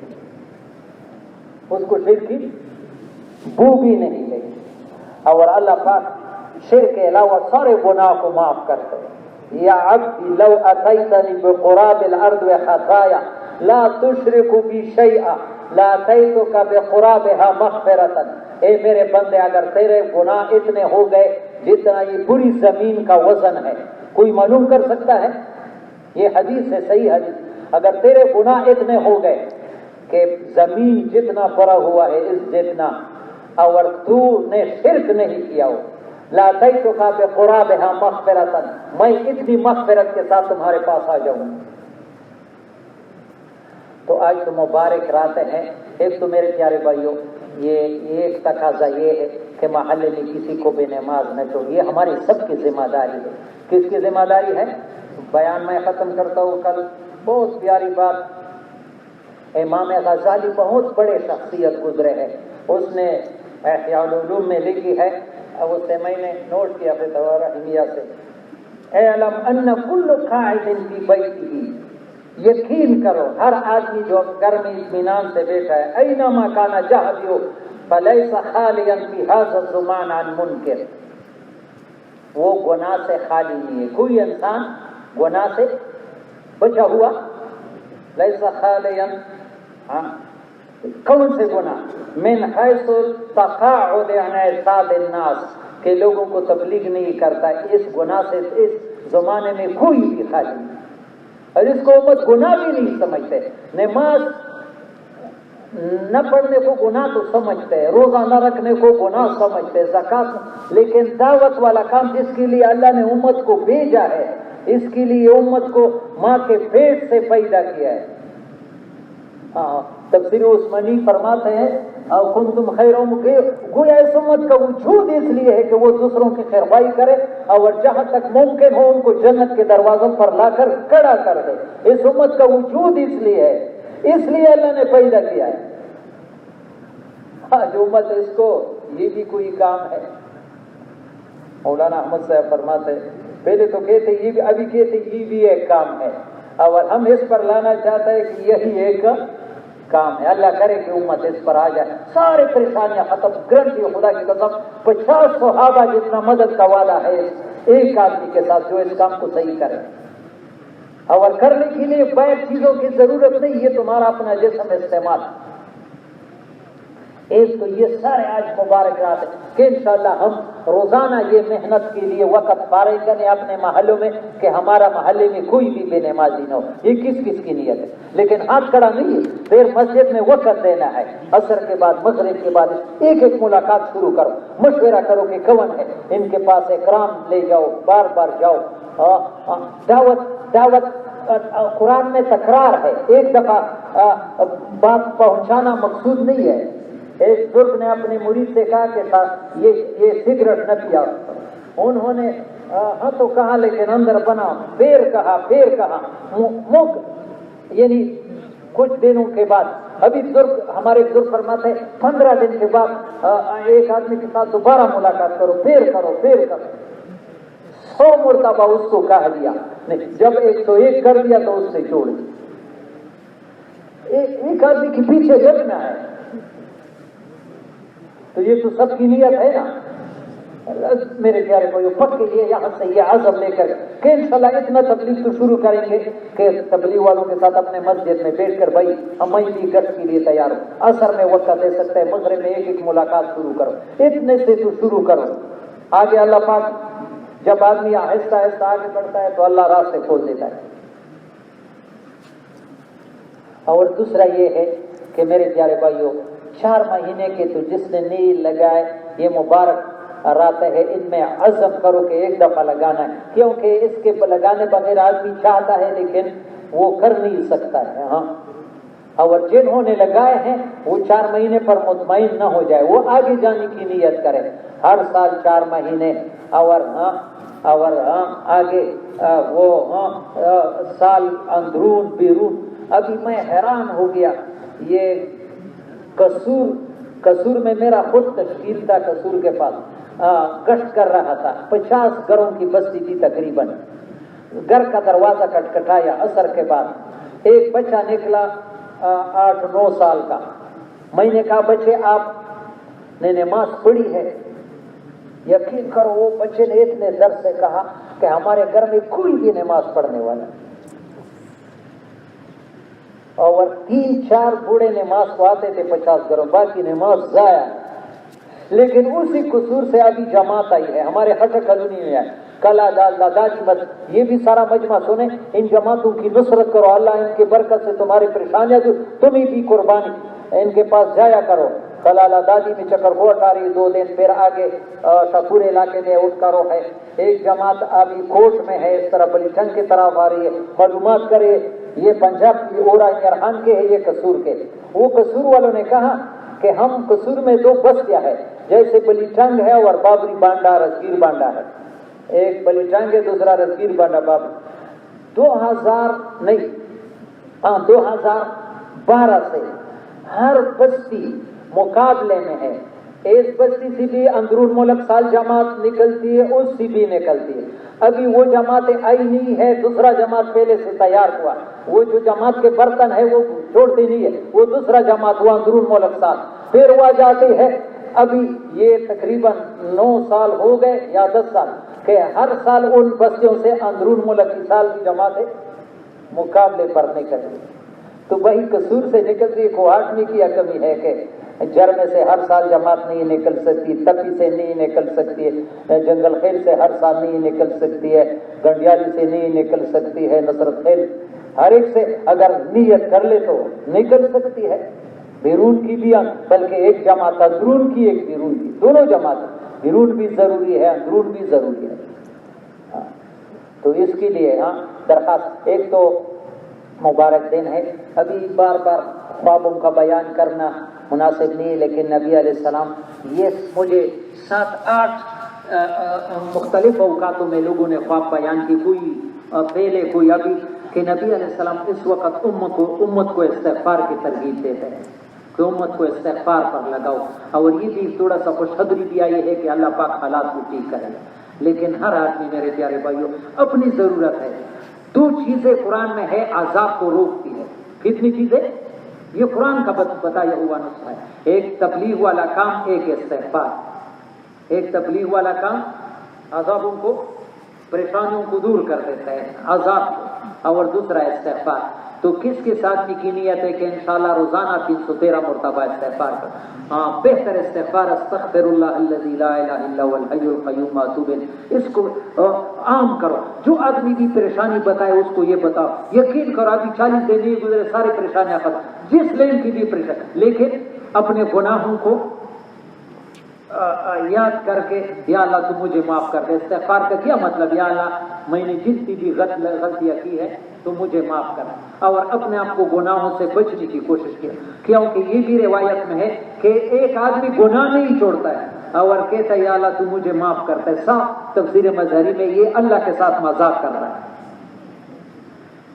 اس کو شرک کی بو بھی نہیں لگی، اور اللہ پاک شرک کے علاوہ سارے گناہ کو معاف کرتے ہیں۔ یا عبدی لو اتیتنی بقراب الارض خطایا لا تشرک بی شیئا لاتیتک بقرابها مغفرۃ، اے میرے بندے اگر تیرے گناہ اتنے ہو گئے جتنا یہ پوری زمین کا وزن ہے، کوئی معلوم کر سکتا ہے؟ یہ حدیث ہے، صحیح حدیث، اگر تیرے گناہ اتنے ہو گئے کہ زمین جتنا بڑا ہوا ہے اس جتنا، اور تو نے شرک نہیں کیا ہو، لاتیتک بقرابها مغفرۃ، میں اتنی مغفرت کے ساتھ تمہارے پاس آ جاؤں۔ تو آج تو مبارک راتیں ہیں۔ ایک تو میرے پیارے بھائیوں، یہ ایک تقاضا یہ ہے کہ محلے میں کسی کو بے نماز نہ چھوڑ، یہ ہماری سب کی ذمہ داری ہے۔ کس کی ذمہ داری ہے؟ بیان میں ختم کرتا ہوں، کل بہت پیاری بات، امام غزالی بہت بڑے شخصیت گزرے ہیں، اس نے احیاء العلوم میں لکھی ہے، اب اس سے میں نے نوٹ کیا فتاوی رحمیہ سے، اعلم ان کل قاعد فی بیتہ، یقین کرو ہر آدمی جو گھر میں اطمینان سے بیٹھا ہے، اینما کان جہدیو فلیس خالیا فی ھذا الزمان عن منکر، وہ گناہ سے خالی نہیں ہے. کوئی انسان گناہ سے بچا ہوا لیسا خالیا. کون سے گناہ؟ من حیث تقاعد عن اعصاب الناس، کہ لوگوں کو تبلیغ نہیں کرتا. اس گناہ سے اس زمانے میں کوئی بھی خالی نہیں، اور اس کو امت گناہ بھی نہیں سمجھتے. نماز نہ پڑھنے کو گناہ تو سمجھتے ہیں، روزہ نہ رکھنے کو گناہ سمجھتے ہیں، زکوٰۃ. لیکن دعوت والا کام جس کے لیے اللہ نے امت کو بھیجا ہے، اس کے لیے امت کو ماں کے پیٹ سے پیدا کیا ہے. تفسیر عثمانی فرماتے ہیں کنتم خیر امة، گویا اس امت کا وجود اس لیے ہے کہ وہ دوسروں کی خیرخواہی کرے اور جہاں تک ممکن ہو ان کو جنت کے دروازوں پر لا کر کھڑا کر دے. اس امت کا وجود اس لیے ہے، اس لیے اللہ نے پیدا کیا ہے. جو امت اس کو یہ بھی کوئی کام ہے. مولانا احمد صاحب فرماتے پہلے تو کہتے یہ بھی، ابھی کہتے یہ بھی ایک کام ہے، اور ہم اس پر لانا چاہتے ہیں کہ یہی ایک کام ہے. اللہ کرے کہ امت اس پر آ جائے، سارے پریشانیاں ختم. گرنٹی خدا کی قسم 50 صحابہ جتنا مدد کا وعدہ ہے ایک آدمی کے ساتھ جو اس کام کو صحیح کرے. اور کرنے کے لیے بیک چیزوں کی ضرورت نہیں، یہ تمہارا اپنا جسم استعمال. ایک تو یہ سارے آج مبارک رات ہے کہ انشاءاللہ ہم روزانہ یہ محنت کے لیے وقت فارغ کریں اپنے محلوں میں کہ ہمارا محلے میں کوئی بھی بے نمازی نہ ہو. یہ کس کس کی نیت ہے؟ لیکن ہاتھ کھڑا نہیں ہے، پھر مسجد میں وقت دینا ہے. عصر کے بعد، مغرب کے بعد ایک ایک ملاقات شروع کرو، مشورہ کرو کہ کون ہے ان کے پاس اکرام لے جاؤ، بار بار جاؤ. دعوت قرآن میں تکرار ہے، ایک دفعہ بات پہنچانا مقصود نہیں ہے. ایک بزرگ نے اپنے مرید سے کہا کہ یہ سگریٹ نہ پیا. انہوں نے ہاں تو کہا لیکن اندر بنا، پھر کہا یعنی کچھ دنوں کے بعد ابھی بزرگ ہمارے بزرگ فرماتے ہیں 15 دن کے بعد ایک آدمی کے ساتھ دوبارہ ملاقات کرو، پھر کرو 100 مرتبہ اس کو کہہ دیا. نہیں، جب 101 کر دیا تو اس سے چھوڑ دی. ایک آدمی کے پیچھے لگنا ہے تو یہ تو سب کی نیت ہے نا. میرے پیارے بھائیو، پکے لیے یہاں سے یہ عزم لے کر کہ انشاءاللہ اتنا تبلیغ تو شروع کریں گے کہ تبلیغ والوں کے ساتھ اپنے مسجد میں بیٹھ کر بھائی ہم بھی گشت کے لیے تیار ہو. عصر میں وقت دے سکتے ہیں، مغرب میں ایک ایک ملاقات شروع کرو. اتنے سے تو شروع کرو. آگے اللہ پاک جب آدمی آہستہ آہستہ آگے بڑھتا ہے تو اللہ راستے کھول دیتا ہے. اور دوسرا یہ ہے کہ میرے پیارے بھائیو، 4 مہینے کے تو جس نے نیل لگائے، یہ مبارک راتیں ہے، ان میں عزم کرو کہ ایک دفعہ لگانا ہے. کیونکہ اس کے لگانے بغیر آدمی چاہتا ہے لیکن وہ کر نہیں سکتا ہے. ہاں، اور جنہوں نے لگائے ہیں وہ 4 مہینے پر مطمئن نہ ہو جائے، وہ آگے جانے کی نیت کرے. ہر سال 4 مہینے اور آگے وہ سال اندرون بیرون. ابھی میں حیران ہو گیا، یہ قصور میں میرا خود تشکیل تھا. قصور کے پاس گشت کر رہا تھا، 50 گھروں کی بستی تھی تقریباً. گھر کا دروازہ کھٹکھٹایا عصر کے بعد. ایک بچہ نکلا 8-9 سال کا. میں نے کہا بچے آپ نے نماز پڑھی ہے؟ یقین کرو وہ بچے نے اتنے درد سے کہا کہ ہمارے گھر میں کوئی بھی نماز پڑھنے والا. اور 3-4 بوڑھے نماز کو آتے تھے 50 گھروں، باقی نماز ضائع. لیکن اسی قصور سے ابھی جماعت آئی ہے ہمارے خٹک کالونی میں ہے. کلا دادی بس یہ بھی سارا مجمع سنیں. ان جماعتوں کی نصرت کرو، اللہ ان کی برکت سے تمہاری پریشانیاں جو تمہیں بھی قربانی ان کے پاس جایا کرو. کلا دادی میں چکر کوٹ آ رہی 2 دن، پھر آگے شاپور علاقے میں اٹھ کرو ہے. ایک جماعت ابھی کوٹ میں ہے، اس طرح بلی ٹنگ کی طرف آ رہی ہے. معلومات کرے یہ پنجاب کی اورا یرحان کے ہے، یہ قصور کے. وہ قصور والوں نے کہا کہ ہم قصور میں 2 بستیاں ہے، جیسے بلی ٹنگ ہے اور بابری بانڈا رسگیر بانڈا ہے. ایک بلی ٹنگ ہے، دوسرا رسگیر بانڈا. بابری 2012 سے ہر بستی مقابلے میں ہے. اس بستی سے بھی اندرون ملک سال جماعت نکلتی ہے، اس سے بھی نکلتی ہے. ابھی وہ جماعتیں آئی نہیں ہے، دوسرا جماعت پہلے سے تیار ہوا. وہ جو جماعت کے برتن ہے وہ چھوڑتی نہیں ہے، وہ دوسرا جماعت وہ اندرون ملک سال پھر وہ جاتی ہے. ابھی یہ تقریباً 9 سال ہو گئے یا 10 سال. کہ ہر سال ان بستیوں سے اندرون ملک کی سال کی جماعتیں مقابلے پر نکلتی، تو وہی قصور سے نکلتی، کوہاٹنی کی کمی ہے کہ جرمے سے ہر سال جماعت نہیں نکل سکتی، تپی سے نہیں نکل سکتی ہے، جنگل خیل سے ہر سال نہیں نکل سکتی ہے، گنڈیالی سے نہیں نکل سکتی ہے، نصرت خیل، ہر ایک سے اگر نیت کر لے تو نکل سکتی ہے۔ بیرون کی بھی، بلکہ ایک جماعت اندرون کی، ایک بیرون کی، دونوں جماعت، بیرون بھی ضروری ہے، اندرون بھی ضروری ہے۔ ہاں، تو اس کے لیے درخواست، ایک تو مبارک دن ہے، ابھی بار بار خوابوں کا بیان کرنا مناسب نہیں، لیکن نبی علیہ السلام، یہ مجھے 7-8 مختلف اوقاتوں میں لوگوں نے خواب بیان کی، کوئی پہلے کوئی ابھی، کہ نبی علیہ السلام اس وقت امت کو استغفار کی ترغیب دیتے ہیں کہ امت کو استغفار پر لگاؤ، اور یہ بھی تھوڑا سا خوشخبری بھی آئی ہے کہ اللہ پاک حالات کو ٹھیک کرے گا۔ لیکن ہر آدمی، میرے پیارے بھائیوں، اپنی ضرورت ہے۔ 2 چیزیں قرآن میں ہے عذاب کو روکتی ہے۔ کتنی چیزیں؟ یہ قرآن کا بتایا ہوا نسخہ ہے۔ ایک تبلیغ والا کام، ایک استغفار۔ ایک تبلیغ والا کام عذابوں کو، پریشانیوں کو دور کر دیتا ہے، عذاب کو، اور دوسرا استغفار۔ تو کس کے ساتھ کی نیت ہے کہ انشاءاللہ روزانہ 313 مرتبہ استغفار کریں۔ ہاں، بہتر استغفار استغفر اللہ الذی لا الہ الا هو الحی القیوم واتوب الیہ، اس کو عام کرو۔ جو آدمی بھی پریشانی بتائے اس کو یہ بتاؤ، یقین کرو ابھی 40 دن نہیں گزرے ساری پریشانیاں ختم، جس لین کی بھی پریشانی، لیکن اپنے گناہوں کو یاد کر کے، یا اللہ تو مجھے معاف کر دے۔ استغفار کا کیا مطلب؟ یا اللہ میں نے جتنی بھی غلطیاں کی ہے تو مجھے معاف کر، اور اپنے آپ کو گناہوں سے بچنے کی کوشش کیا، کیونکہ یہ بھی روایت میں ہے کہ ایک آدمی گناہ نہیں چھوڑتا ہے اور کہتا ہے یا اللہ تو مجھے معاف کرتا ہے، صاف تفسیر مظہری میں یہ اللہ کے ساتھ مذاق کر رہا ہے۔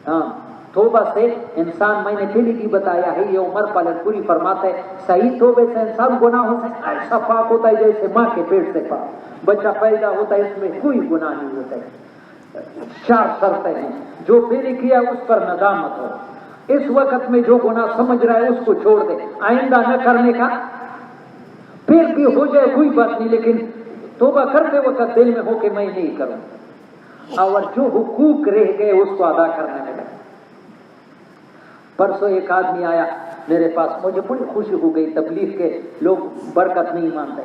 ہاں، توبہ سے انسان، میں نے پہلے بھی بتایا ہے، یہ عمر پالن پوری فرماتا ہے، صحیح توبے سے انسان گناہوں سے ایسا پاک ہوتا ہے جیسے ماں کے پیٹ سے پاک، بچہ پیدا ہوتا ہے اس میں کوئی گناہ نہیں ہوتا ہے۔ 4 شرطیں ہیں، جو پہلے کیا اس پر ندامت ہو، اس وقت میں جو گناہ سمجھ رہا ہے اس کو چھوڑ دے، آئندہ نہ کرنے کا، پھر بھی ہو جائے کوئی بات نہیں، لیکن توبہ کرتے وقت دل میں ہو کہ میں نہیں کروں، اور جو حقوق رہ گئے اس کو ادا کرنے میں لگے۔ پرسوں ایک آدمی آیا میرے پاس، مجھے بڑی خوشی ہو گئی، تبلیغ کے لوگ برکت نہیں مانتے،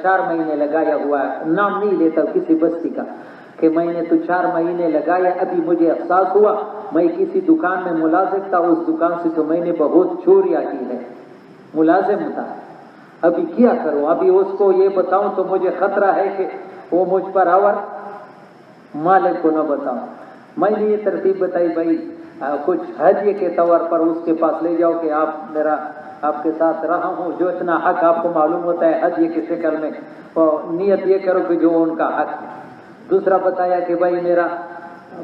4 مہینے لگایا ہوا ہے، نام نہیں لیتا کسی بستی کا، کہ میں نے تو 4 مہینے لگایا، ابھی مجھے احساس ہوا میں کسی دکان میں ملازم تھا، اس دکان سے تو میں نے بہت چوریاں کی ہے، ملازم تھا، ابھی کیا کروں؟ ابھی اس کو یہ بتاؤں تو مجھے خطرہ ہے کہ وہ مجھ پر اور مالک کو نہ بتاؤں۔ میں نے یہ ترتیب بتائی، بھائی کچھ ہدیے کے طور پر اس کے پاس لے جاؤ کہ آپ کے ساتھ رہا ہوں، جو اتنا حق آپ کو معلوم ہوتا ہے ہدیے کی شکل میں، نیت یہ کرو کہ جو ان کا حق ہے۔ دوسرا بتایا کہ بھائی میرا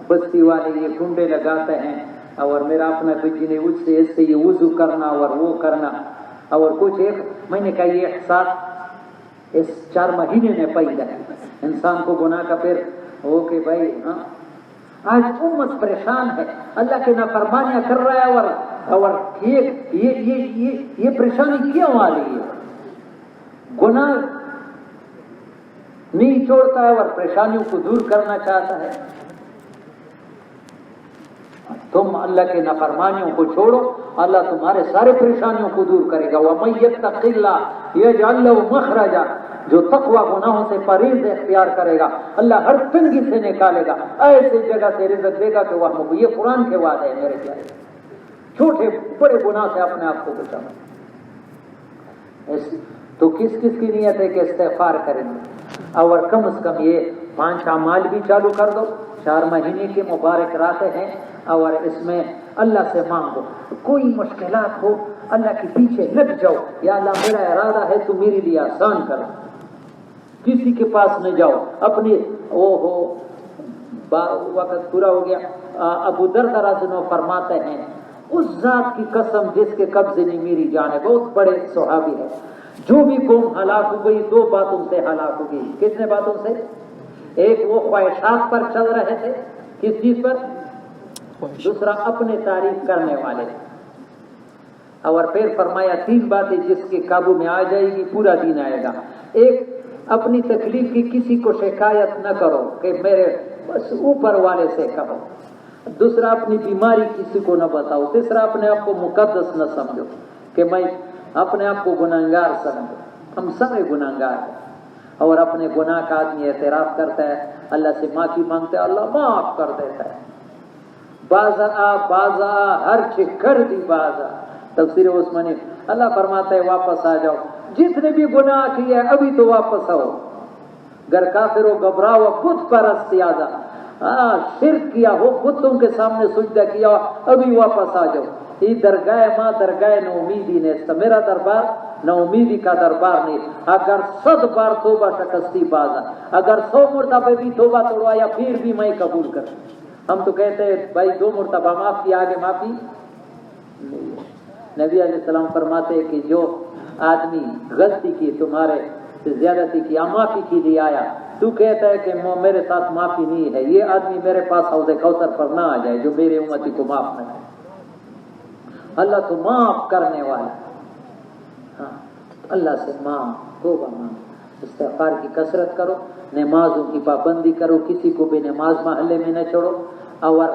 بستی والے یہ کنڈے لگاتے ہیں، اور میرا اپنا بجلی اس سے یہ وضو کرنا اور وہ کرنا، اور کچھ ایک میں نے کہا یہ احساس اس 4 مہینے میں پیدا ہے انسان کو گناہ کا، پھر ہو کہ بھائی آج امت پریشان ہے، اللہ کے نافرمانیاں کر رہا ہے، اور یہ پریشانی کیوں آ رہی ہے؟ گناہ نہیں چھوڑتا ہے اور پریشانیوں کو دور کرنا چاہتا ہے۔ تم اللہ کے نافرمانیوں کو چھوڑو، اللہ تمہارے سارے پریشانیوں کو دور کرے گا۔ وَمَن يَتَّقِ اللَّهَ يَجْعَل لَّهُ مَخْرَجًا، جو تقوی گناہوں سے پرہیز اختیار کرے گا اللہ ہر تنگی سے نکالے گا، ایسی جگہ سے رزق دے گا کہ وہ ہم کو، یہ قرآن کے وعدے ہیں میرے پیارے، چھوٹے بڑے گناہ سے اپنے آپ کو بچانا۔ تو کس کس کی نیت ہے کہ استغفار کریں گے، اور کم از کم یہ 5 اعمال بھی چالو کر دو، 4 مہینے کی مبارک راتیں ہیں، اور اس میں اللہ سے مانگو، کوئی مشکلات ہو اللہ کے پیچھے لگ جاؤ، یا اللہ میرا ارادہ ہے تو میرے لیے آسان کرو، کسی کے پاس نہ جاؤ اپنی وقت پورا ہو گیا۔ ابو درداء رضی اللہ عنہ فرماتے ہیں، اس ذات کی قسم جس کے قبضے نہیں میری جان ہے، بہت بڑے صحابی ہے، جو بھی قوم ہلاک ہو گئی 2 باتوں سے ہلاک ہو گئی۔ کتنے باتوں سے؟ ایک وہ خواہشات پر چل رہے تھے، کس چیز پر؟ دوسرا اپنے تعریف کرنے والے، اور پھر فرمایا 3 باتیں جس کے قابو میں آ جائے گی پورا دین آئے گا۔ ایک اپنی تکلیف کی کسی کو شکایت نہ کرو کہ میرے بس اوپر والے سے کہو. دوسرا اپنی بیماری کسی کو نہ بتاؤ. تیسرا اپنے آپ کو مقدس نہ سمجھو کہ میں اپنے آپ کو گناہگار سمجھو. ہم سب گناہگار ہیں اور اپنے گناہ کا آدمی اعتراف کرتا ہے, اللہ سے معافی مانگتا ہے, اللہ معاف کر دیتا ہے. بازا ہر چھ کر دی بازا. تفسیر عثمانی اللہ فرماتا ہے واپس آ جاؤ, جتنے بھی گناہ کیے ابھی تو واپس آؤ. گر کافر ہو گھبراؤ, بت پرست یادا شرک کیا ہو, بتوں کے سامنے سجدہ کیا ہو, ابھی واپس آ جاؤ. یہ درگاہ ماں درگاہ نہ امیدی نے, میرا دربار نہ امیدی کا دربار نہیں. اگر 100 بار توبہ شکستی بازا, اگر 100 مرتبہ بھی توبہ توڑوایا پھر بھی میں قبول کر. ہم تو کہتے ہیں بھائی 2 مرتبہ معاف کیا, آگے معافی نہیں. نبی علیہ السلام فرماتے ہیں کہ جو آدمی غلطی کی, تمہارے سے زیادتی کی, معافی کے لیے آیا, تو کہتا ہے کہ میرے ساتھ معافی نہیں ہے, یہ آدمی میرے پاس حوض کوثر پر نہ آ جائے جو میرے امتی کو معاف نہ کرے. اللہ تو معاف کرنے والا. ہاں, اللہ سے توبہ مانگ, استغفار کی کثرت کرو, نمازوں کی پابندی کرو, کسی کو بھی نماز محلے میں نہ چھوڑو. اور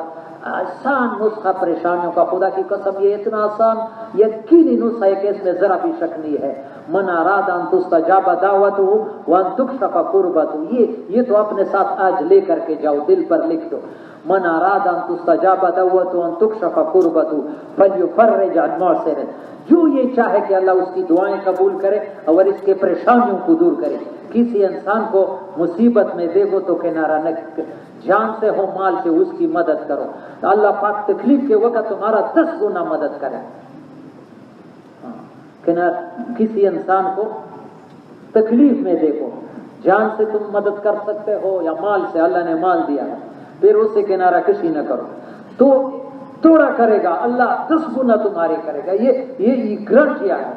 آسان نسخہ پریشانیوں کا, خدا کی قسم یہ اتنا آسان یقینی نسخہ ہے کہ اس میں ذرا بھی شک نہیں ہے. من اراد ان تستجاب دعوتہ وان تکشف قربتہ, یہ تو اپنے ساتھ آج لے کر کے جاؤ, دل پر لکھ دو. من اراد ان تستجاب دعوتہ وان تکشف قربتہ فلیفرج عن معسر. جو یہ چاہے کہ اللہ اس کی دعائیں قبول کرے اور اس کے پریشانیوں کو دور کرے. کسی انسان کو مصیبت میں دیکھو تو کنارہ نہ, جان سے ہو مال سے اس کی مدد کرو. اللہ پاک تکلیف کے وقت تمہارا 10 گنا مدد کرے. کسی انسان کو تکلیف میں دیکھو, جان سے تم مدد کر سکتے ہو یا مال سے, اللہ نے مال دیا ہے, پھر اس سے کنارہ کشی نہ کرو تو توڑا کرے گا اللہ, 10 گنا تمہارے کرے گا. یہ گرانٹیا ہے.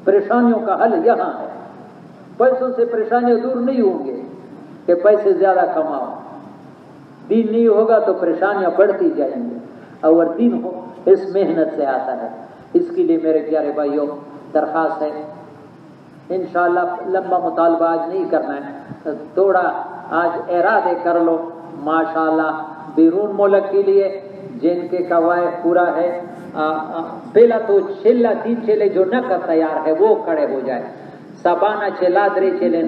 پریشانیوں کا حل یہاں ہے. پیسوں سے پریشانیاں دور نہیں ہوں گے کہ پیسے زیادہ کماؤ. دین نہیں ہوگا تو پریشانیاں بڑھتی جائیں گی, اور دین ہو اس محنت سے آتا ہے. اس کے لیے میرے پیارے بھائیوں درخواست ہے, انشاءاللہ لمبا مطالبہ آج نہیں کرنا ہے, تھوڑا آج ارادے کر لو. ماشاءاللہ بیرون ملک کے لیے جن کے قواعد پورا ہے, پہلا تو چلا 3 چلے جو نہ کر تیار ہے وہ کھڑے ہو جائے. سبانہ چلا 3 چلے